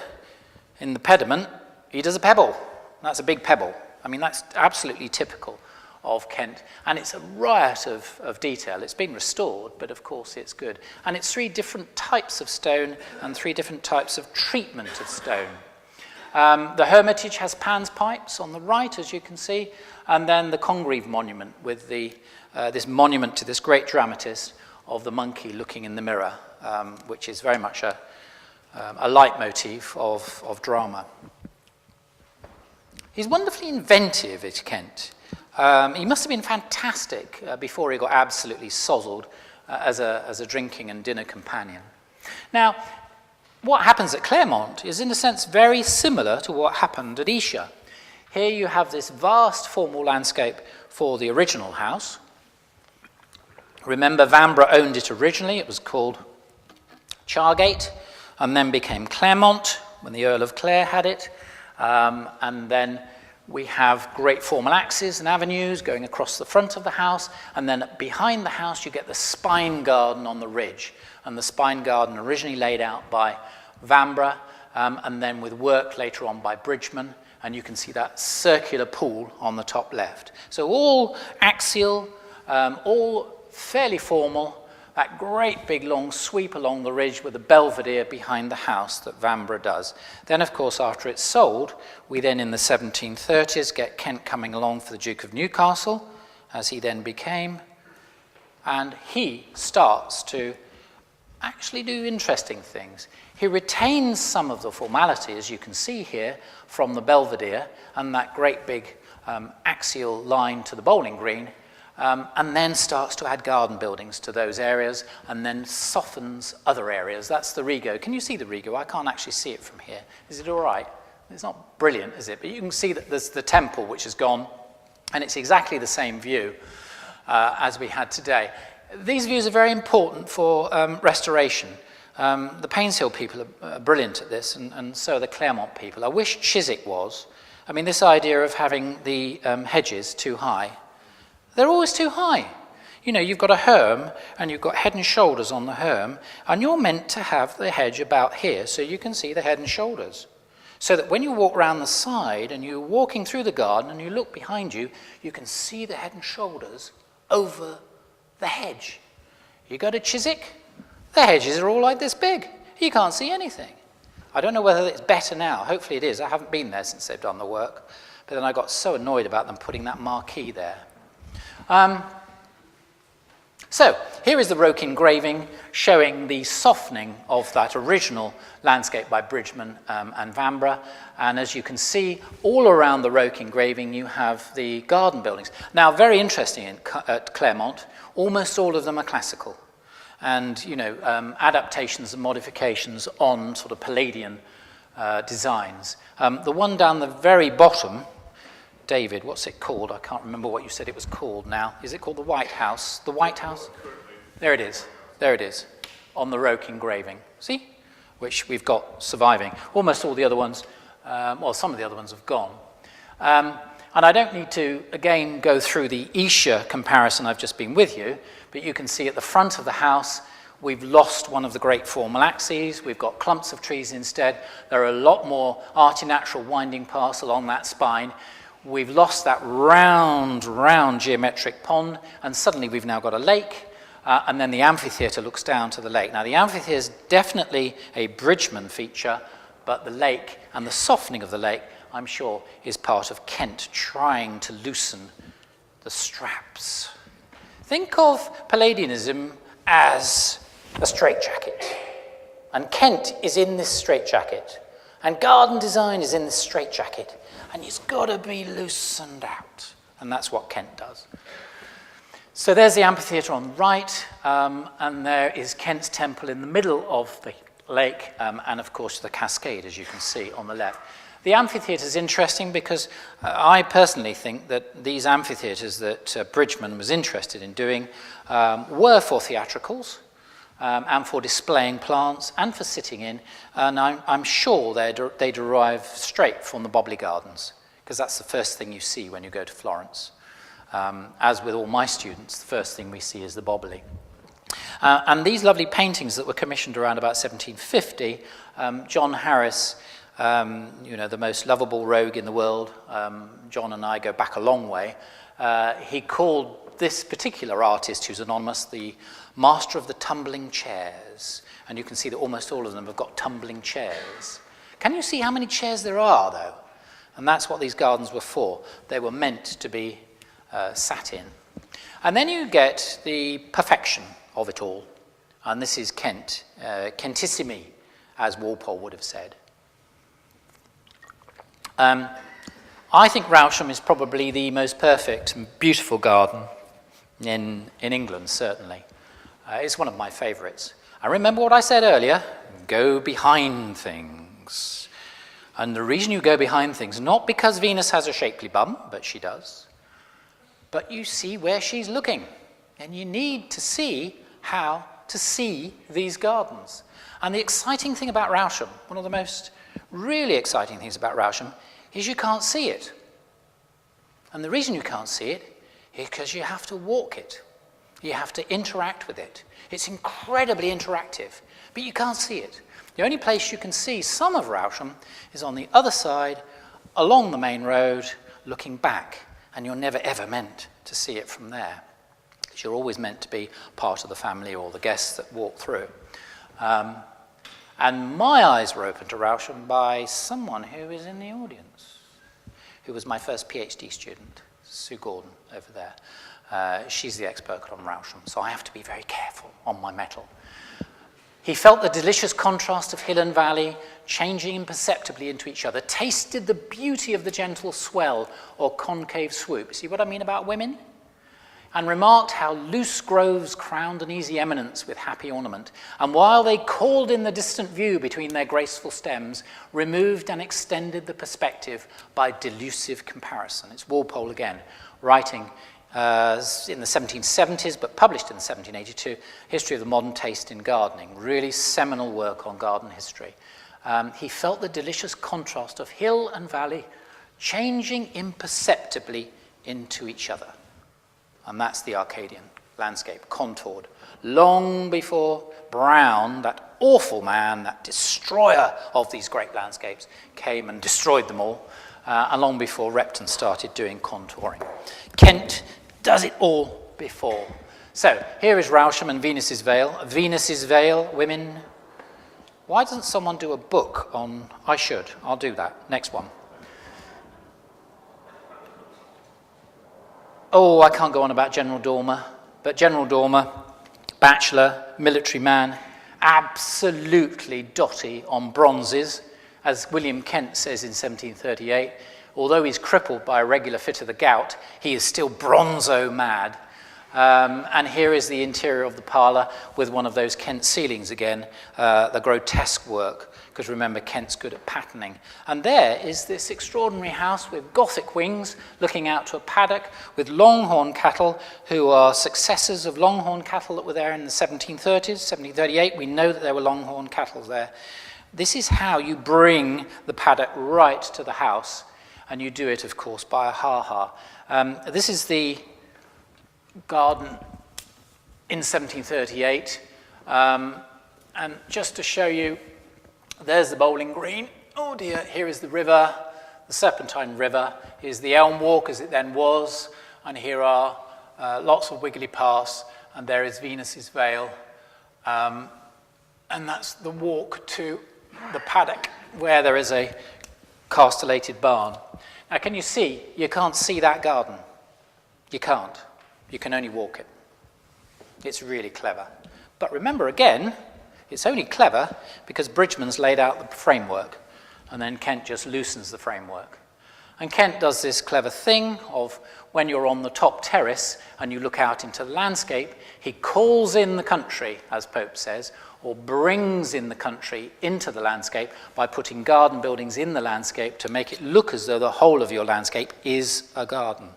Speaker 3: in the pediment, he does a pebble. That's a big pebble. I mean, that's absolutely typical of Kent, and it's a riot of detail. It's been restored, but of course it's good. And it's 3 different types of stone and 3 different types of treatment of stone. The Hermitage has Pan's pipes on the right, as you can see, and then the Congreve monument with this monument to this great dramatist of the monkey looking in the mirror, which is very much a leitmotif of drama. He's wonderfully inventive, is Kent. He must have been fantastic before he got absolutely sozzled as a drinking and dinner companion. Now, what happens at Claremont is, in a sense, very similar to what happened at Esher. Here you have this vast formal landscape for the original house. Remember, Vanbrugh owned it originally. It was called Chargate, and then became Claremont when the Earl of Clare had it. And then we have great formal axes and avenues going across the front of the house, and then behind the house you get the spine garden on the ridge. And the spine garden originally laid out by Vanbrugh, and then with work later on by Bridgman, and you can see that circular pool on the top left. So all axial, all fairly formal, that great big long sweep along the ridge with the Belvedere behind the house that Vanbrugh does. Then, of course, after it's sold, we then in the 1730s get Kent coming along for the Duke of Newcastle, as he then became, and he starts to actually do interesting things. He retains some of the formality, as you can see here, from the Belvedere and that great big axial line to the bowling green, and then starts to add garden buildings to those areas and then softens other areas. That's the Rego. Can you see the Rego? I can't actually see it from here. Is it all right? It's not brilliant, is it? But you can see that there's the temple, which is gone, and it's exactly the same view as we had today. These views are very important for restoration. The Painshill people are brilliant at this, and so are the Claremont people. I wish Chiswick was. I mean, this idea of having the hedges too high, they're always too high. You know, you've got a herm, and you've got head and shoulders on the herm, and you're meant to have the hedge about here so you can see the head and shoulders. So that when you walk around the side and you're walking through the garden and you look behind you, you can see the head and shoulders over the hedge. You go to Chiswick, the hedges are all like this big. You can't see anything. I don't know whether it's better now. Hopefully it is. I haven't been there since they've done the work. But then I got so annoyed about them putting that marquee there. So here is the Roke engraving showing the softening of that original landscape by Bridgman and Vanbrugh. And as you can see, all around the Roke engraving, you have the garden buildings. Now, very interesting at Claremont, almost all of them are classical. And, you know, adaptations and modifications on sort of Palladian designs. The one down the very bottom, David, what's it called? I can't remember what you said it was called now. Is it called the White House? The White House? There it is. There it is, on the Roke engraving. See? Which we've got surviving. Almost all the other ones, well, some of the other ones have gone. And I don't need to, again, go through the Esher comparison. I've just been with you. But you can see at the front of the house, we've lost one of the great formal axes. We've got clumps of trees instead. There are a lot more arti-natural winding paths along that spine. We've lost that round geometric pond, and suddenly we've now got a lake, and then the amphitheatre looks down to the lake. Now, the amphitheatre is definitely a Bridgman feature, but the lake and the softening of the lake, I'm sure, is part of Kent trying to loosen the straps. Think of Palladianism as a straitjacket, and Kent is in this straitjacket, and garden design is in this straitjacket. And it's got to be loosened out. And that's what Kent does. So there's the amphitheatre on the right, and there is Kent's temple in the middle of the lake, and of course the cascade, as you can see on the left. The amphitheatre is interesting because I personally think that these amphitheatres that Bridgman was interested in doing were for theatricals, and for displaying plants, and for sitting in, and I'm sure they derive straight from the Bobley Gardens, because that's the first thing you see when you go to Florence. As with all my students, the first thing we see is the Bobley. And these lovely paintings that were commissioned around about 1750, John Harris, you know, the most lovable rogue in the world, John and I go back a long way, he called this particular artist, who's anonymous, the master of the tumbling chairs. And you can see that almost all of them have got tumbling chairs. Can you see how many chairs there are, though? And that's what these gardens were for. They were meant to be sat in. And then you get the perfection of it all. And this is Kent, Kentissimi, as Walpole would have said. I think Rousham is probably the most perfect and beautiful garden in England, certainly. It's one of my favourites. I remember what I said earlier, go behind things. And the reason you go behind things, not because Venus has a shapely bum, but she does, but you see where she's looking. And you need to see how to see these gardens. And the exciting thing about Rousham, one of the most really exciting things about Rousham, is you can't see it. And the reason you can't see it is because you have to walk it. You have to interact with it. It's incredibly interactive, but you can't see it. The only place you can see some of Rousham is on the other side, along the main road, looking back, and you're never ever meant to see it from there, because you're always meant to be part of the family or the guests that walk through. And my eyes were opened to Rousham by someone who is in the audience, who was my first PhD student, Sue Gordon, over there. She's the expert on Rousham, so I have to be very careful on my metal. He felt the delicious contrast of hill and valley, changing imperceptibly into each other, tasted the beauty of the gentle swell or concave swoop. See what I mean about women? And remarked how loose groves crowned an easy eminence with happy ornament, and while they called in the distant view between their graceful stems, removed and extended the perspective by delusive comparison. It's Walpole again, writing in the 1770s, but published in 1782, History of the Modern Taste in Gardening, really seminal work on garden history. He felt the delicious contrast of hill and valley changing imperceptibly into each other. And that's the Arcadian landscape, contoured. Long before Brown, that awful man, that destroyer of these great landscapes, came and destroyed them all, and long before Repton started doing contouring. Kent does it all before. So here is Rousham and Venus's Veil. Venus's Veil, women, Why doesn't someone do a book on... I should. I'll do that. Next one. Oh, I can't go on about General Dormer. But General Dormer, bachelor, military man, absolutely dotty on bronzes. As William Kent says in 1738, although he's crippled by a regular fit of the gout, he is still bronzo mad. And here is the interior of the parlour with one of those Kent ceilings again, the grotesque work, because remember, Kent's good at patterning. And there is this extraordinary house with Gothic wings looking out to a paddock with longhorn cattle who are successors of longhorn cattle that were there in the 1730s, 1738. We know that there were longhorn cattle there. This is how you bring the paddock right to the house, and you do it, of course, by a ha-ha. This is the garden in 1738, and just to show you, there's the bowling green. Oh dear, here is the river, the Serpentine River. Here's the Elm Walk as it then was, and here are lots of wiggly paths, and there is Venus's Vale, and that's the walk to the paddock where there is a castellated barn. Now can you see? You can't see that garden. You can't. You can only walk it. It's really clever. But remember again, it's only clever because Bridgman's laid out the framework, and then Kent just loosens the framework. And Kent does this clever thing of when you're on the top terrace and you look out into the landscape, he calls in the country, as Pope says, or brings in the country into the landscape by putting garden buildings in the landscape to make it look as though the whole of your landscape is a garden.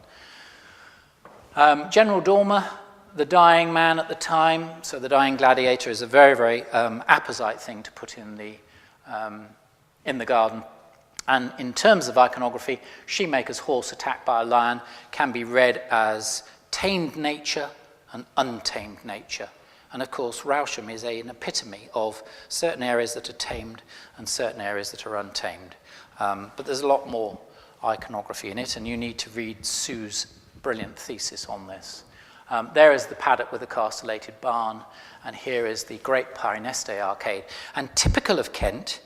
Speaker 3: General Dormer, the dying man at the time, so the dying gladiator is a very, very apposite thing to put in the garden. And in terms of iconography, Shoemaker's horse attacked by a lion can be read as tamed nature and untamed nature. And of course, Rousham is an epitome of certain areas that are tamed and certain areas that are untamed. But there's a lot more iconography in it, and you need to read Sue's brilliant thesis on this. There is the paddock with the castellated barn, and here is the great Parineste arcade. And typical of Kent,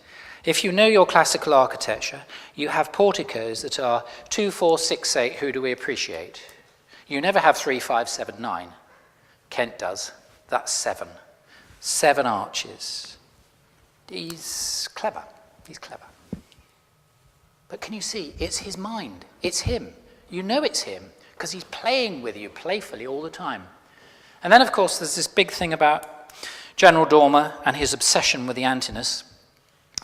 Speaker 3: if you know your classical architecture, you have porticos that are 2, 4, 6, 8, who do we appreciate? You never have 3, 5, 7, 9. Kent does. That's 7. 7 arches. He's clever. He's clever. But can you see? It's his mind. It's him. You know it's him, because he's playing with you playfully all the time. And then, of course, there's this big thing about General Dormer and his obsession with the Antinous.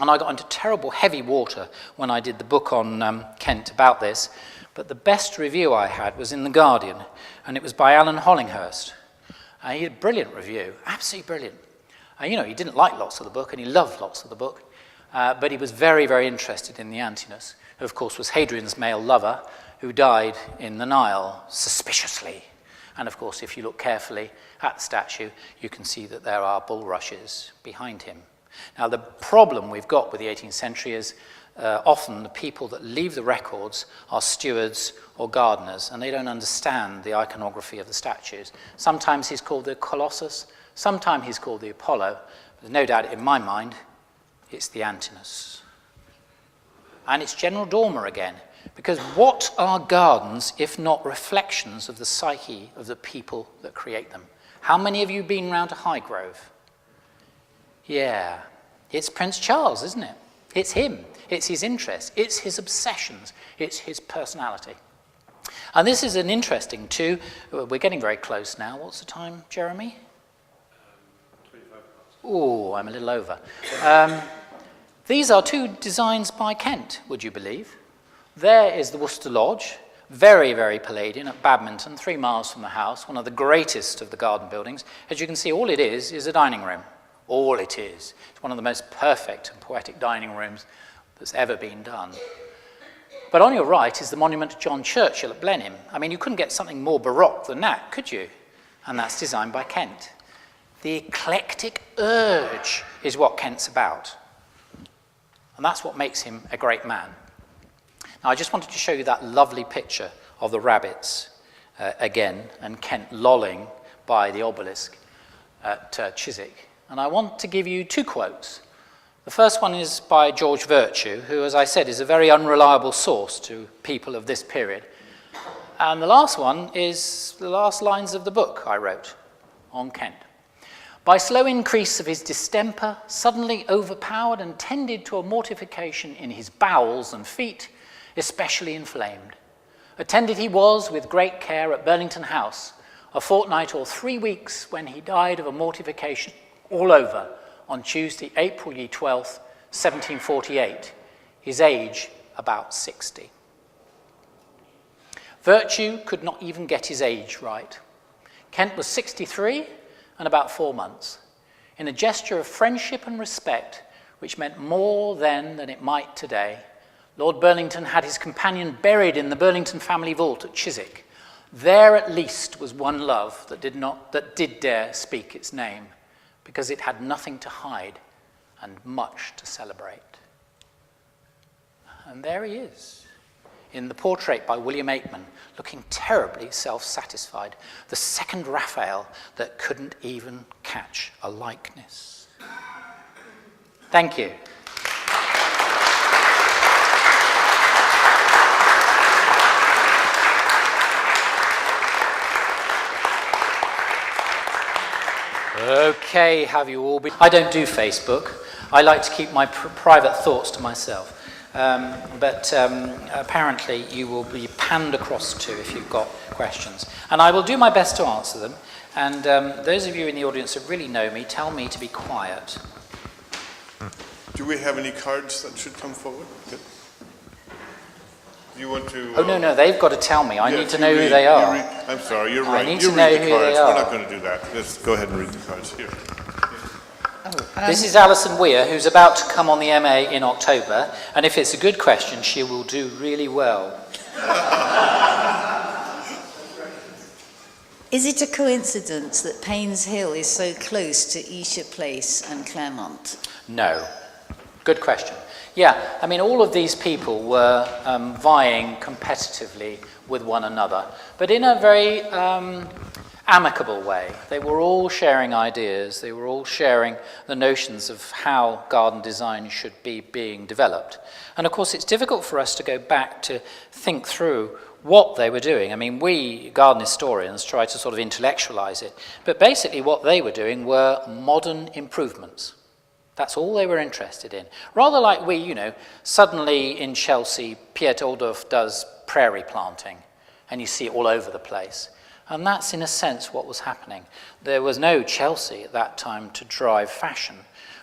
Speaker 3: And I got into terrible heavy water when I did the book on Kent about this. But the best review I had was in The Guardian, and it was by Alan Hollinghurst. He had a brilliant review, absolutely brilliant. He didn't like lots of the book, and he loved lots of the book. But he was very, very interested in the Antinous, who, of course, was Hadrian's male lover, who died in the Nile, suspiciously. And of course, if you look carefully at the statue, you can see that there are bulrushes behind him. Now, the problem we've got with the 18th century is often the people that leave the records are stewards or gardeners, and they don't understand the iconography of the statues. Sometimes he's called the Colossus, sometimes he's called the Apollo. There's no doubt in my mind, it's the Antinous. And it's General Dormer again. Because what are gardens if not reflections of the psyche of the people that create them? How many of you have been round to Highgrove? Yeah, it's Prince Charles, isn't it? It's him, it's his interests, it's his obsessions, it's his personality. And this is an interesting too, we're getting very close now. What's the time, Jeremy?
Speaker 2: 25 past.
Speaker 3: Oh, I'm a little over. These are 2 designs by Kent, would you believe? There is the Worcester Lodge, very, very Palladian at Badminton, 3 miles from the house, one of the greatest of the garden buildings. As you can see, all it is a dining room. All it is. It's one of the most perfect and poetic dining rooms that's ever been done. But on your right is the monument to John Churchill at Blenheim. I mean, you couldn't get something more baroque than that, could you? And that's designed by Kent. The eclectic urge is what Kent's about. And that's what makes him a great man. Now, I just wanted to show you that lovely picture of the rabbits again, and Kent lolling by the obelisk at Chiswick. And I want to give you 2 quotes The first one is by George Virtue, who, as I said, is a very unreliable source to people of this period. And the last one is the last lines of the book I wrote on Kent. By slow increase of his distemper, suddenly overpowered and tended to a mortification in his bowels and feet, especially inflamed. Attended he was with great care at Burlington House, a fortnight or 3 weeks, when he died of a mortification all over on Tuesday, April ye 12th, 1748, his age about 60. Virtue could not even get his age right. Kent was 63 and about 4 months. In a gesture of friendship and respect, which meant more then than it might today, Lord Burlington had his companion buried in the Burlington family vault at Chiswick. There at least was one love that did dare speak its name, because it had nothing to hide and much to celebrate. And there he is, in the portrait by William Aikman, looking terribly self-satisfied, the second Raphael that couldn't even catch a likeness. Thank you. Okay, have you all been... I don't do Facebook. I like to keep my private thoughts to myself. But apparently you will be panned across to if you've got questions. And I will do my best to answer them. And those of you in the audience that really know me, tell me to be quiet.
Speaker 2: Do we have any cards that should come forward? Good. Do you want to...
Speaker 3: Oh, no, they've got to tell me. I need to know who they
Speaker 2: are.
Speaker 3: are.
Speaker 2: I'm sorry, you're right.
Speaker 3: I need to know who they are.
Speaker 2: We're not going to do that. Let's go ahead and read the cards here.
Speaker 3: This is Alison Weir, who's about to come on the MA in October, and if it's a good question, she will do really well.
Speaker 4: Is it a coincidence that Paynes Hill is so close to Esher Place and Claremont?
Speaker 3: No. Good question. Yeah, I mean, all of these people were vying competitively with one another, but in a very amicable way. They were all sharing ideas. They were all sharing the notions of how garden design should be being developed. And of course, it's difficult for us to go back to think through what they were doing. I mean, we garden historians try to sort of intellectualize it, but basically what they were doing were modern improvements. That's all they were interested in. Rather like we, suddenly in Chelsea, Piet Oldorf does prairie planting, and you see it all over the place. And that's, in a sense, what was happening. There was no Chelsea at that time to drive fashion,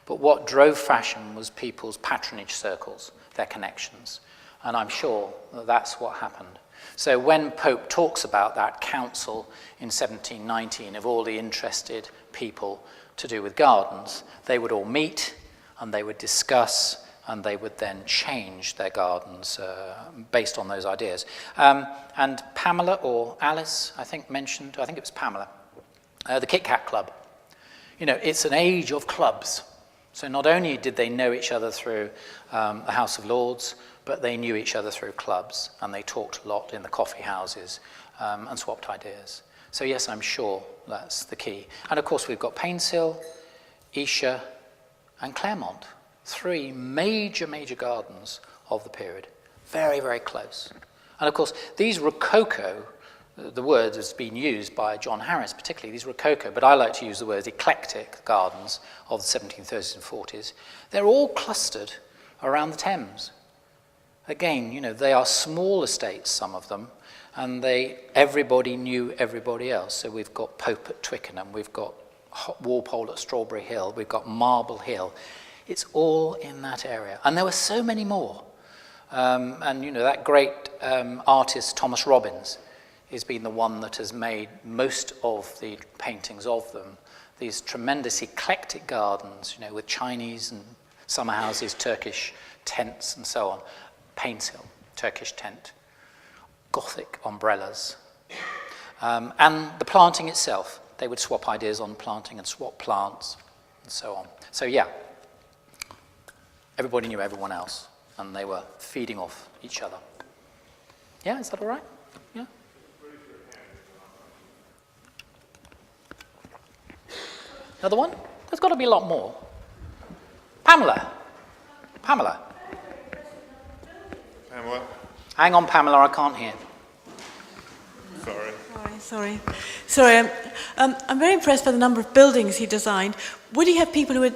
Speaker 3: but what drove fashion was people's patronage circles, their connections. And I'm sure that that's what happened. So when Pope talks about that council in 1719 of all the interested people to do with gardens, they would all meet and they would discuss and they would then change their gardens based on those ideas. And Pamela or Alice, I think it was Pamela, the Kit Kat Club. It's an age of clubs. So not only did they know each other through the House of Lords, but they knew each other through clubs, and they talked a lot in the coffee houses and swapped ideas. So yes, I'm sure that's the key. And of course, we've got Paynes Hill, Esher, and Claremont. 3 major gardens of the period. Very, very close. And of course, these Rococo, the word has been used by John Harris particularly, these Rococo, but I like to use the word eclectic gardens of the 1730s and 40s. They're all clustered around the Thames. Again, they are small estates, some of them, and everybody knew everybody else. So we've got Pope at Twickenham, we've got Walpole at Strawberry Hill, we've got Marble Hill. It's all in that area. And there were so many more. And that great artist, Thomas Robbins, has been the one that has made most of the paintings of them. These tremendous eclectic gardens, with Chinese and summer houses, Turkish tents and so on. Paynes Hill, Turkish tent, Gothic umbrellas. And the planting itself. They would swap ideas on planting and swap plants and so on. So yeah. Everybody knew everyone else, and they were feeding off each other. Yeah, is that all right? Yeah? Another one? There's got to be a lot more. Pamela, Pamela.
Speaker 2: Pamela,
Speaker 3: Hang on, Pamela, I can't hear.
Speaker 2: sorry.
Speaker 5: Sorry, I'm very impressed by the number of buildings he designed. Would he have people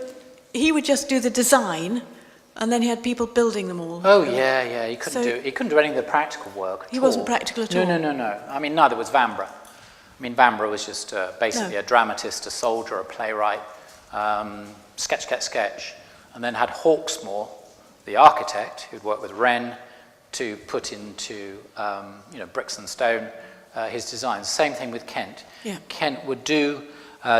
Speaker 5: he would just do the design, and then he had people building them all?
Speaker 3: Oh, yeah, he couldn't do any of the practical work at
Speaker 5: He
Speaker 3: all.
Speaker 5: wasn't practical at all?
Speaker 3: No. I mean, neither was Vanbrugh. I mean, Vanbrugh was just basically a dramatist, a soldier, a playwright, sketch, and then had Hawksmoor, the architect, who'd worked with Wren, to put into bricks and stone his designs. Same thing with Kent.
Speaker 5: Yeah.
Speaker 3: Kent would do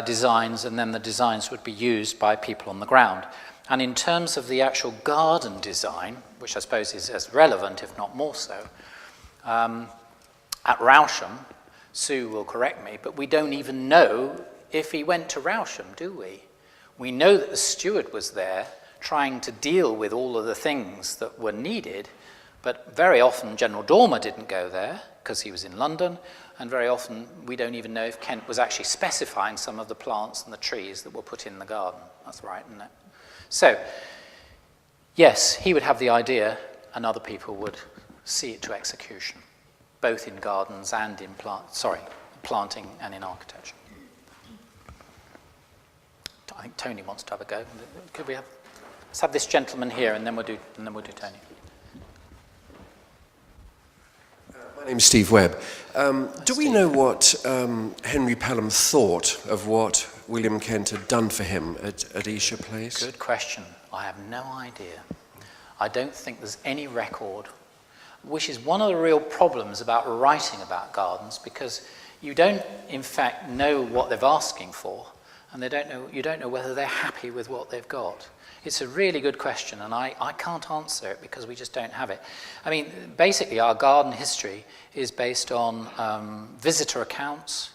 Speaker 3: designs, and then the designs would be used by people on the ground. And in terms of the actual garden design, which I suppose is as relevant, if not more so, at Rousham, Sue will correct me, but we don't even know if he went to Rousham, do we? We know that the steward was there trying to deal with all of the things that were needed, but very often General Dormer didn't go there because he was in London, and very often we don't even know if Kent was actually specifying some of the plants and the trees that were put in the garden. That's right, isn't it? So, yes, he would have the idea, and other people would see it to execution, both in gardens and in planting and in architecture. I think Tony wants to have a go. Let's have this gentleman here, and then we'll do Tony.
Speaker 6: My name's Steve Webb. Do we know what Henry Pelham thought of what William Kent had done for him at Esher Place?
Speaker 3: Good question. I have no idea. I don't think there's any record, which is one of the real problems about writing about gardens, because you don't, in fact, know what they're asking for, and you don't know whether they're happy with what they've got. It's a really good question, and I can't answer it because we just don't have it. I mean, basically, our garden history is based on visitor accounts,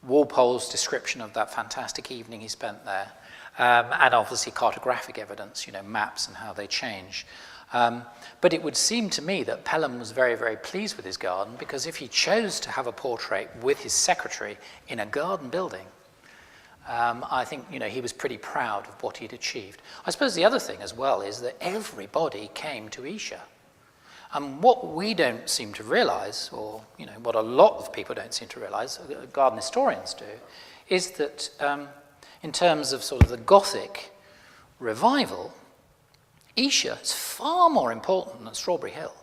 Speaker 3: Walpole's description of that fantastic evening he spent there, and obviously cartographic evidence, maps and how they change. But it would seem to me that Pelham was very, very pleased with his garden, because if he chose to have a portrait with his secretary in a garden building, I think he was pretty proud of what he'd achieved. I suppose the other thing as well is that everybody came to Esher. And what we don't seem to realise, or what a lot of people don't seem to realise, garden historians do, is that in terms of sort of the Gothic revival, Esher is far more important than Strawberry Hill.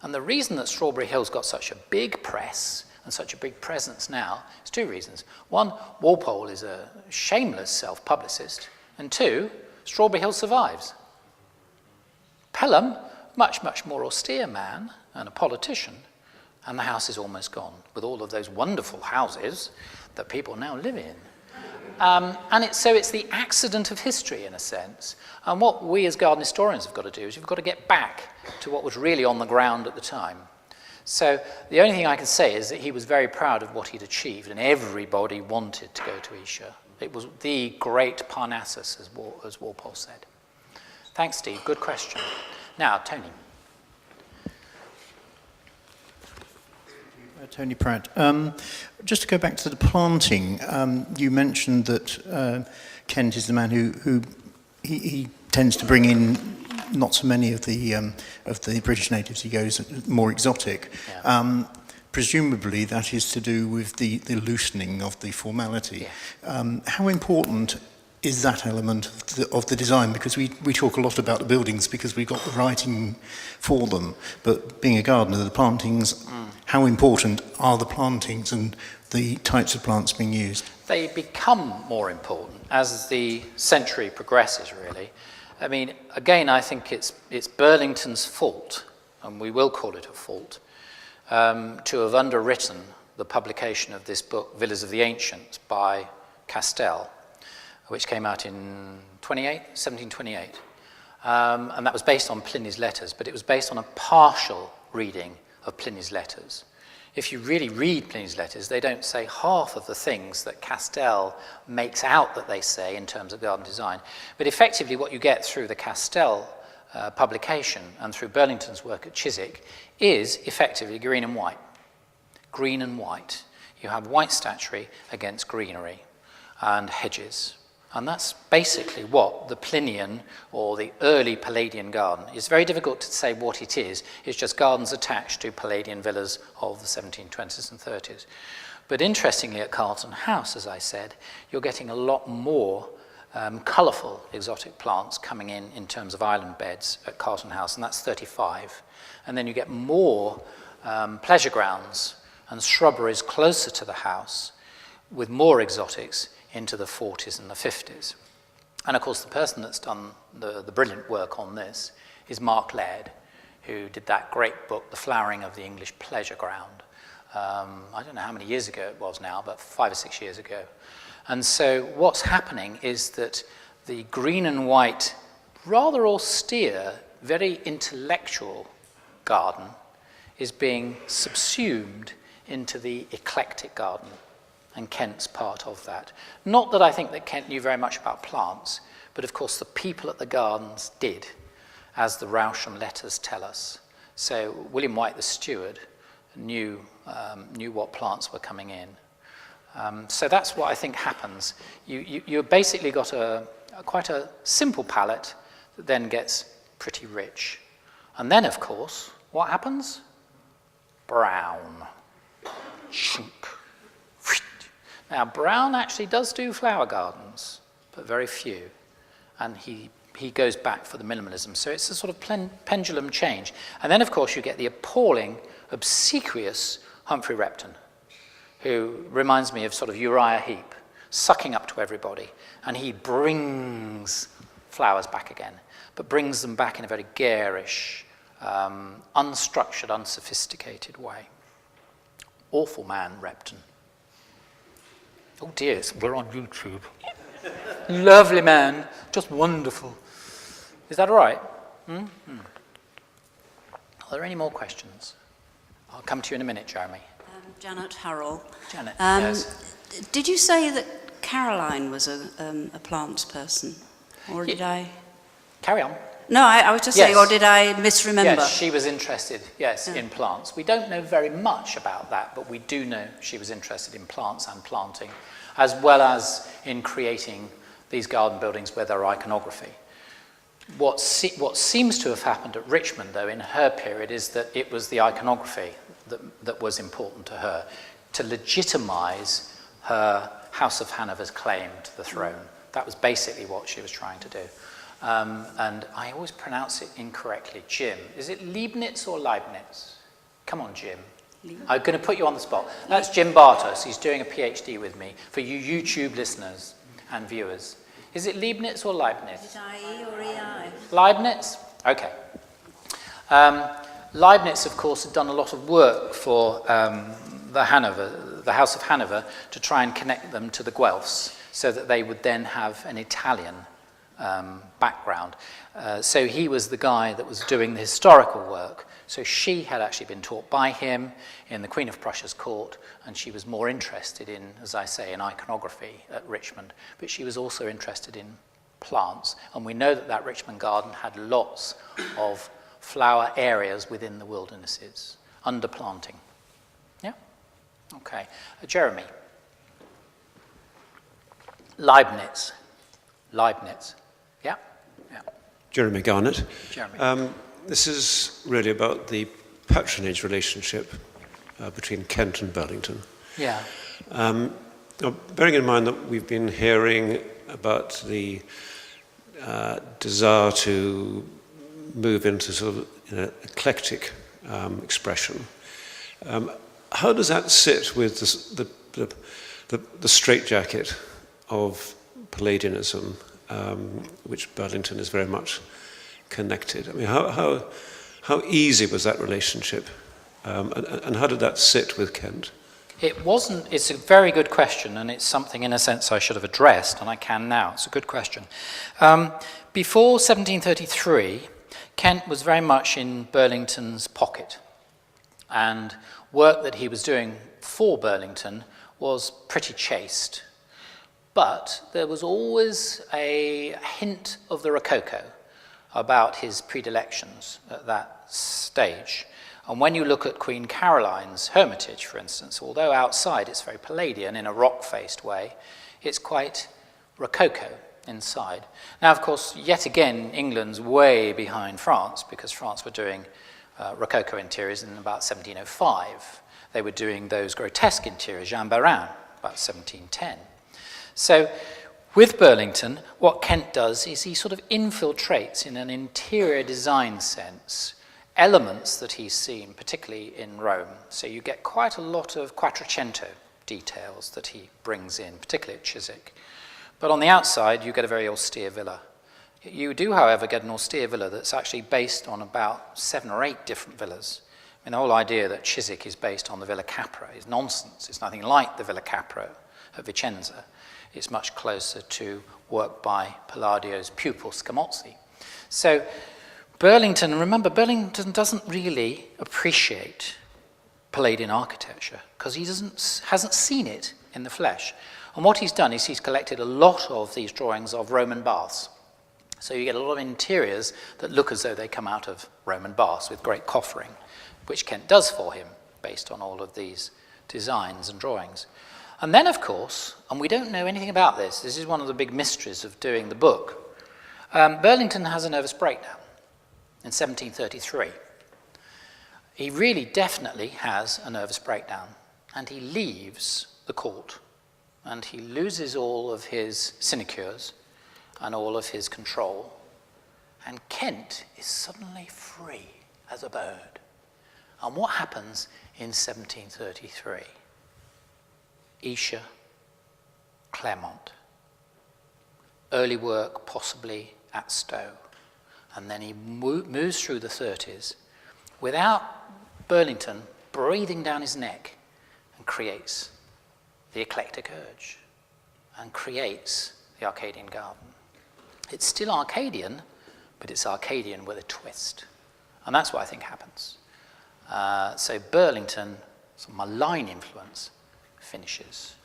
Speaker 3: And the reason that Strawberry Hill's got such a big press and such a big presence now is two reasons. One, Walpole is a shameless self-publicist, and two, Strawberry Hill survives. Pelham, much, much more austere man and a politician, and the house is almost gone, with all of those wonderful houses that people now live in. So it's the accident of history, in a sense. And what we as garden historians have got to do is we've got to get back to what was really on the ground at the time. So the only thing I can say is that he was very proud of what he'd achieved, and everybody wanted to go to Esher. It was the great Parnassus, as Walpole said. Thanks, Steve. Good question. Now, Tony.
Speaker 7: Tony Pratt. Just to go back to the planting, you mentioned that Kent is the man who he tends to bring in not so many of the British natives. He goes more exotic. Yeah. Presumably that is to do with the loosening of the formality. Yeah. How important is that element of the design? Because we talk a lot about the buildings because we've got the writing for them, but being a gardener, the plantings, how important are the plantings and the types of plants being used? They
Speaker 3: become more important as the century progresses, really. I mean, again, I think it's Burlington's fault, and we will call it a fault, to have underwritten the publication of this book, Villas of the Ancients, by Castell, which came out in 1728. And that was based on Pliny's letters, but it was based on a partial reading of Pliny's letters. If you really read Pliny's letters, they don't say half of the things that Castell makes out that they say in terms of garden design. But effectively what you get through the Castell publication and through Burlington's work at Chiswick is effectively green and white. Green and white. You have white statuary against greenery and hedges. And that's basically what the Plinian or the early Palladian garden. It's very difficult to say what it is. It's just gardens attached to Palladian villas of the 1720s and 30s. But interestingly, at Carlton House, as I said, you're getting a lot more colourful exotic plants coming in terms of island beds at Carlton House, and that's 35. And then you get more pleasure grounds and shrubberies closer to the house with more exotics into the 40s and the 50s. And of course, the person that's done the brilliant work on this is Mark Laird, who did that great book, The Flowering of the English Pleasure Ground. I don't know how many years ago it was now, but 5 or 6 years ago. And so what's happening is that the green and white, rather austere, very intellectual garden is being subsumed into the eclectic garden. And Kent's part of that. Not that I think that Kent knew very much about plants, but of course the people at the gardens did, as the Rousham letters tell us. So William White, the steward, knew what plants were coming in. So that's what I think happens. You basically got quite a simple palette that then gets pretty rich. And then, of course, what happens? Brown. Chunk. Now, Brown actually does do flower gardens, but very few. And he goes back for the minimalism. So it's a sort of pendulum change. And then, of course, you get the appalling, obsequious Humphrey Repton, who reminds me of sort of Uriah Heep, sucking up to everybody. And he brings flowers back again, but brings them back in a very garish, unstructured, unsophisticated way. Awful man, Repton. Oh dear, we're on YouTube. Lovely man, just wonderful. Is that all right? Are there any more questions? I'll come to you in a minute, Jeremy.
Speaker 8: Janet Harrell.
Speaker 3: Janet, yes.
Speaker 8: Did you say that Caroline was a plants person? Or did I?
Speaker 3: Carry on.
Speaker 8: No, I was just saying, or did I misremember?
Speaker 3: Yes, she was interested, in plants. We don't know very much about that, but we do know she was interested in plants and planting, as well as in creating these garden buildings with their iconography. What seems to have happened at Richmond, though, in her period, is that it was the iconography that was important to her, to legitimise her House of Hanover's claim to the throne. That was basically what she was trying to do. And I always pronounce it incorrectly. Jim, is it Leibniz or Leibniz? Come on, Jim. I'm going to put you on the spot. That's Jim Bartos. He's doing a PhD with me for you YouTube listeners and viewers. Is it Leibniz or Leibniz?
Speaker 8: Is it I-E or E-I?
Speaker 3: Leibniz? Okay. Leibniz, of course, had done a lot of work for the House of Hanover, to try and connect them to the Guelphs, so that they would then have an Italian background. So he was the guy that was doing the historical work. So she had actually been taught by him in the Queen of Prussia's court, and she was more interested in, as I say, in iconography at Richmond, but she was also interested in plants. And we know that that Richmond garden had lots of flower areas within the wildernesses, under planting. Yeah? Okay. Jeremy. Leibniz. Yeah? Yeah.
Speaker 9: Jeremy Garnett.
Speaker 3: Jeremy.
Speaker 9: This is really about the patronage relationship between Kent and Burlington.
Speaker 3: Yeah.
Speaker 9: Now, bearing in mind that we've been hearing about the desire to move into sort of eclectic expression, how does that sit with the straitjacket of Palladianism, which Burlington is very much connected? I mean, how easy was that relationship, and how did that sit with Kent?
Speaker 3: It wasn't. It's a very good question, and it's something, in a sense, I should have addressed, and I can now. It's a good question. Before 1733, Kent was very much in Burlington's pocket, and work that he was doing for Burlington was pretty chaste. But there was always a hint of the Rococo about his predilections at that stage. And when you look at Queen Caroline's Hermitage, for instance, although outside it's very Palladian in a rock-faced way, it's quite Rococo inside. Now, of course, yet again, England's way behind France, because France were doing Rococo interiors in about 1705. They were doing those grotesque interiors, Jean Barin, about 1710. So with Burlington, what Kent does is he sort of infiltrates in an interior design sense elements that he's seen, particularly in Rome. So you get quite a lot of Quattrocento details that he brings in, particularly at Chiswick. But on the outside, you get a very austere villa. You do, however, get an austere villa that's actually based on about 7 or 8 different villas. I mean, the whole idea that Chiswick is based on the Villa Capra is nonsense. It's nothing like the Villa Capra at Vicenza. It's much closer to work by Palladio's pupil Scamozzi. So Burlington, remember, Burlington doesn't really appreciate Palladian architecture because he hasn't seen it in the flesh. And what he's done is he's collected a lot of these drawings of Roman baths. So you get a lot of interiors that look as though they come out of Roman baths with great coffering, which Kent does for him based on all of these designs and drawings. And then, of course, and we don't know anything about this is one of the big mysteries of doing the book, Burlington has a nervous breakdown in 1733. He really definitely has a nervous breakdown, and he leaves the court, and he loses all of his sinecures and all of his control, and Kent is suddenly free as a bird. And what happens in 1733? Esher, Claremont, early work possibly at Stowe, and then he moves through the 30s without Burlington breathing down his neck and creates the eclectic urge and creates the Arcadian garden. It's still Arcadian, but it's Arcadian with a twist. And that's what I think happens. So Burlington, some malign influence, finishes.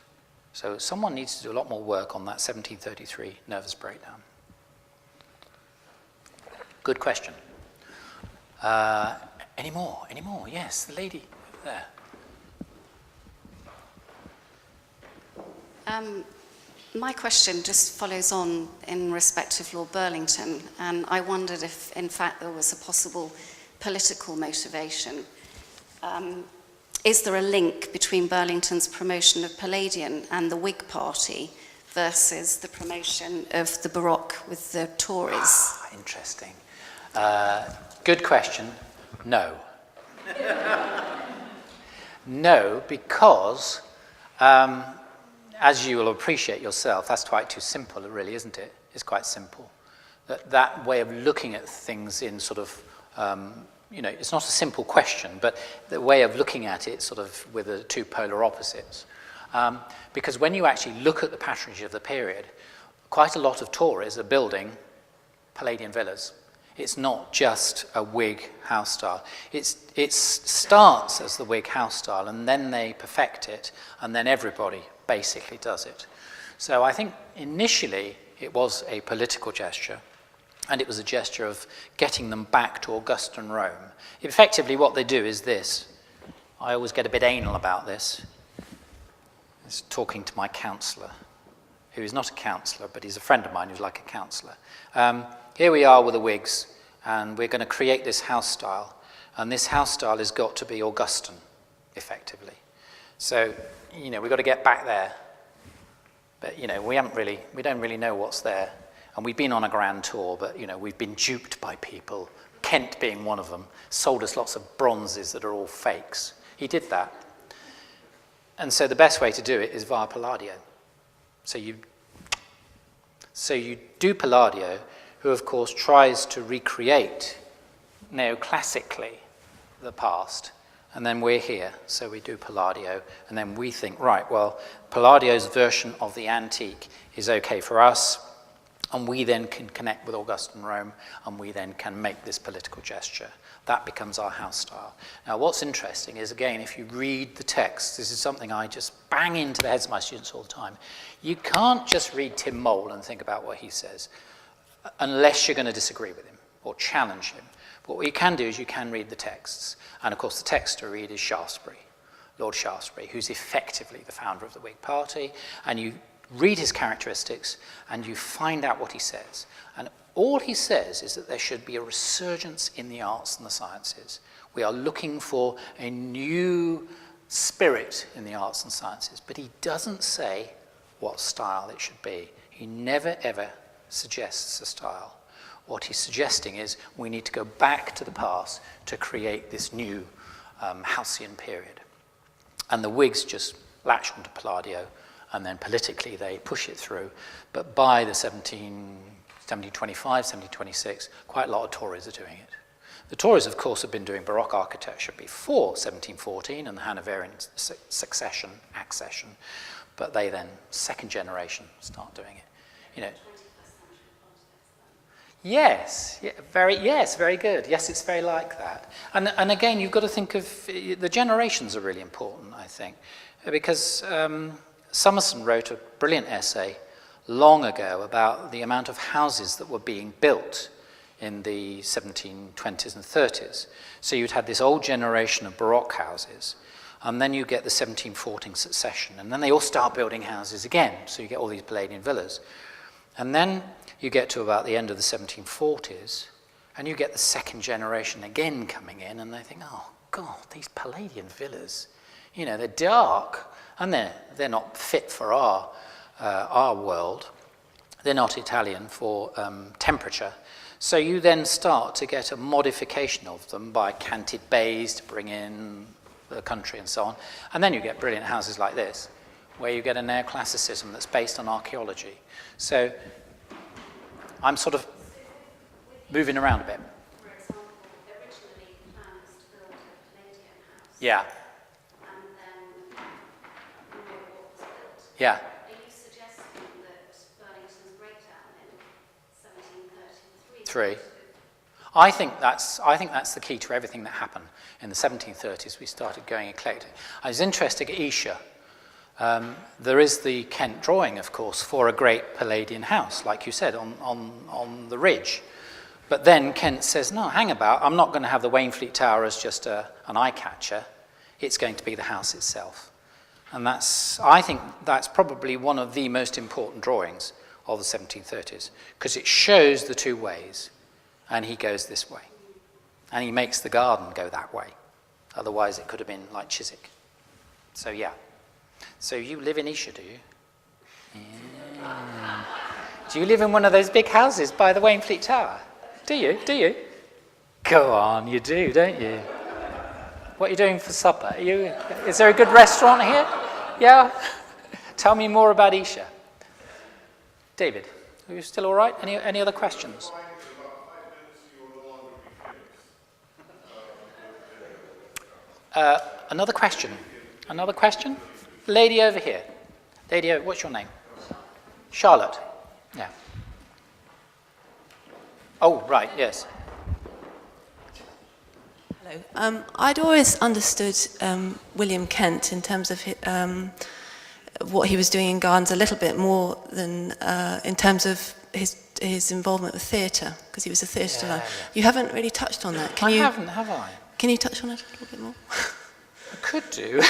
Speaker 3: So someone needs to do a lot more work on that 1733 nervous breakdown. Good question. Any more? Any more? Yes, the lady there.
Speaker 8: My question just follows on in respect of Lord Burlington, and I wondered if, in fact, there was a possible political motivation. Is there a link between Burlington's promotion of Palladian and the Whig Party versus the promotion of the Baroque with the Tories?
Speaker 3: Interesting. Good question. No. No, because as you will appreciate yourself, that's quite too simple, really, isn't it? It's quite simple. That way of looking at things in sort of, it's not a simple question, but the way of looking at it sort of with the two polar opposites. Because when you actually look at the patronage of the period, quite a lot of Tories are building Palladian villas. It's not just a Whig house style. It starts as the Whig house style, and then they perfect it, and then everybody basically does it. So I think initially it was a political gesture, and it was a gesture of getting them back to Augustan Rome. Effectively what they do is this. I always get a bit anal about this. It's talking to my counsellor, who is not a counsellor, but he's a friend of mine who's like a counsellor. Here we are with the Whigs, and we're going to create this house style, and this house style has got to be Augustan, effectively. So, we've got to get back there. But, we don't really know what's there. And we've been on a grand tour, but, we've been duped by people, Kent being one of them, sold us lots of bronzes that are all fakes. He did that. And so the best way to do it is via Palladio. So you do Palladio, who, of course, tries to recreate neoclassically the past. And then we're here, so we do Palladio, and then we think, right, well, Palladio's version of the antique is okay for us, and we then can connect with Augustan Rome, and we then can make this political gesture. That becomes our house style. Now, what's interesting is, again, if you read the text, this is something I just bang into the heads of my students all the time. You can't just read Tim Mowl and think about what he says, unless you're going to disagree with him or challenge him. But what you can do is you can read the texts. And of course, the text to read is Shaftesbury, Lord Shaftesbury, who's effectively the founder of the Whig Party. And you read his characteristics, and you find out what he says. And all he says is that there should be a resurgence in the arts and the sciences. We are looking for a new spirit in the arts and sciences, but he doesn't say what style it should be. He never, ever suggests a style. What he's suggesting is we need to go back to the past to create this new halcyon period. And the Whigs just latch onto Palladio, and then politically they push it through. But by the 1725, 1726, quite a lot of Tories are doing it. The Tories, of course, have been doing Baroque architecture before 1714 and the Hanoverian accession, but they then, second generation, start doing it. You know. Yes, yeah, very good. Yes, it's very like that. And again, you've got to think of the generations are really important, I think, because Summerson wrote a brilliant essay long ago about the amount of houses that were being built in the 1720s and 30s. So you'd had this old generation of Baroque houses, and then you get the 1714 succession, and then they all start building houses again, so you get all these Palladian villas. And then you get to about the end of the 1740s, and you get the second generation again coming in, and they think, oh, God, these Palladian villas, you know, they're dark, and they're not fit for our world. They're not Italian for temperature. So you then start to get a modification of them by canted bays to bring in the country and so on. And then you get brilliant houses like this, where you get a neoclassicism that's based on archaeology. So I'm sort of moving around a bit.
Speaker 8: For example, originally the plan was to build a Palladian house.
Speaker 3: Yeah,
Speaker 8: And then what was built.
Speaker 3: yeah.
Speaker 8: Are you suggesting that Burlington's breakdown in 1733?
Speaker 3: I think that's the key to everything that happened. In the 1730s, we started going eclectic. I was interested at Esher. There is the Kent drawing, of course, for a great Palladian house, like you said, on the ridge. But then Kent says, no, hang about, I'm not going to have the Wainfleet Tower as just an eye-catcher. It's going to be the house itself. And I think that's probably one of the most important drawings of the 1730s, because it shows the two ways, and he goes this way. And he makes the garden go that way. Otherwise, it could have been like Chiswick. So, yeah. So you live in Esher, do you? Yeah. Do you live in one of those big houses by the Wainfleet Tower? Do you? Do you? Go on, you do, don't you? What are you doing for supper? Is there a good restaurant here? Yeah? Tell me more about Esher. David, are you still all right? Any other questions? Another question? Another question? Lady over here. Lady, what's your name? Charlotte. Yeah. Oh, right, yes.
Speaker 10: Hello. I'd always understood William Kent in terms of what he was doing in gardens a little bit more than in terms of his involvement with theatre, because he was a theatre designer. Yeah. You haven't really touched on that.
Speaker 3: I haven't, have I?
Speaker 10: Can you touch on it a little bit more?
Speaker 3: I could do.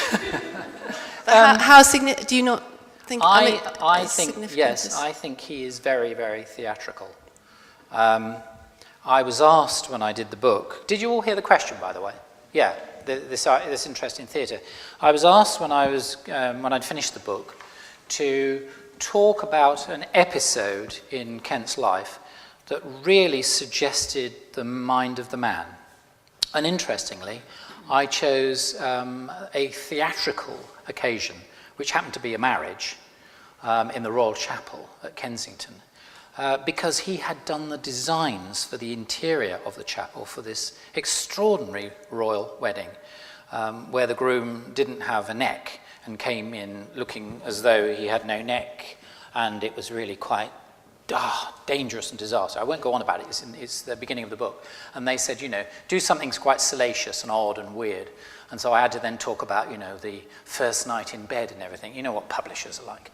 Speaker 10: How significant? Do you not think?
Speaker 3: I think yes. I think he is very, very theatrical. I was asked when I did the book. Did you all hear the question, by the way? Yeah, this interest in theatre. I was asked when I'd finished the book to talk about an episode in Kent's life that really suggested the mind of the man. And interestingly, I chose a theatrical occasion, which happened to be a marriage in the Royal Chapel at Kensington, because he had done the designs for the interior of the chapel for this extraordinary royal wedding, where the groom didn't have a neck and came in looking as though he had no neck, and it was really quite dangerous and disaster. I won't go on about it, it's the beginning of the book. And they said, do something quite salacious and odd and weird. And so I had to then talk about, the first night in bed and everything. You know what publishers are like.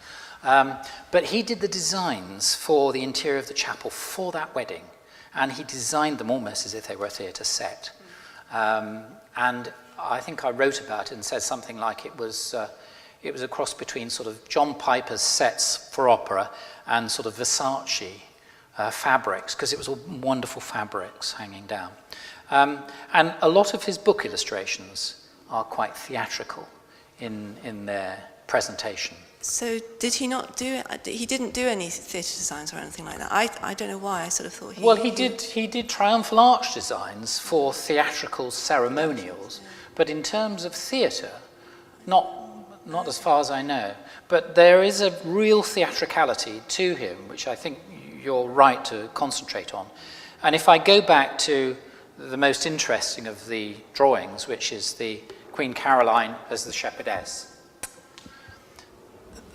Speaker 3: But he did the designs for the interior of the chapel for that wedding. And he designed them almost as if they were a theatre set. And I think I wrote about it and said something like it was it was a cross between sort of John Piper's sets for opera and sort of Versace fabrics, because it was all wonderful fabrics hanging down. And a lot of his book illustrations are quite theatrical in their presentation.
Speaker 10: So did he not do it? He didn't do any theatre designs or anything like that. I don't know why. I sort of thought he...
Speaker 3: Well, he did triumphal arch designs for theatrical ceremonials, but in terms of theatre, not as far as I know. But there is a real theatricality to him, which I think you're right to concentrate on. And if I go back to the most interesting of the drawings, which is the Queen Caroline as the shepherdess,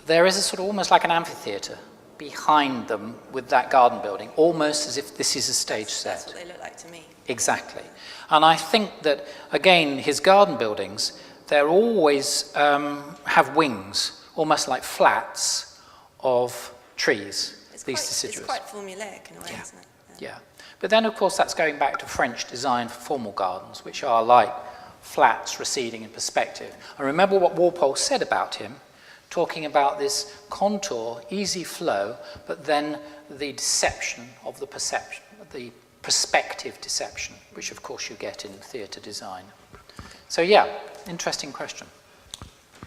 Speaker 3: there is a sort of almost like an amphitheatre behind them with that garden building, almost as if this is a stage set.
Speaker 10: That's what they look like to me.
Speaker 3: Exactly. And I think that, again, his garden buildings, they're always have wings, almost like flats of trees, these deciduous.
Speaker 10: It's quite formulaic in a way, isn't it?
Speaker 3: Yeah. But then, of course, that's going back to French design for formal gardens, which are like flats receding in perspective. I remember what Walpole said about him, talking about this contour, easy flow, but then the deception of the perception, the perspective deception, which of course you get in theatre design. So yeah, interesting question.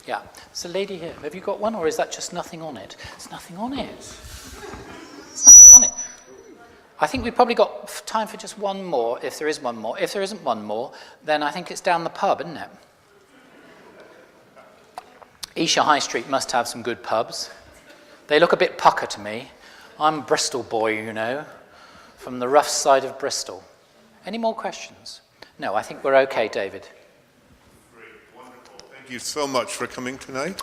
Speaker 3: Yeah, there's a lady here. Have you got one, or is that just nothing on it? There's nothing on it. There's nothing on it. I think we've probably got time for just one more, if there is one more. If there isn't one more, then I think it's down the pub, isn't it? Esher High Street must have some good pubs. They look a bit pucker to me. I'm a Bristol boy, you know, from the rough side of Bristol. Any more questions? No, I think we're okay, David.
Speaker 2: Great, wonderful. Thank you so much for coming tonight.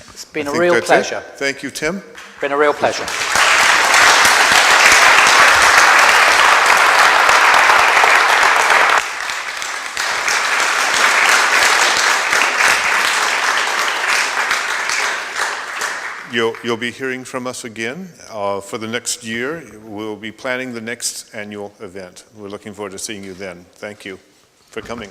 Speaker 3: It's been a real pleasure.
Speaker 2: Thank you, Tim.
Speaker 3: Been a real pleasure.
Speaker 2: You'll be hearing from us again for the next year. We'll be planning the next annual event. We're looking forward to seeing you then. Thank you for coming.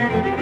Speaker 11: Thank you.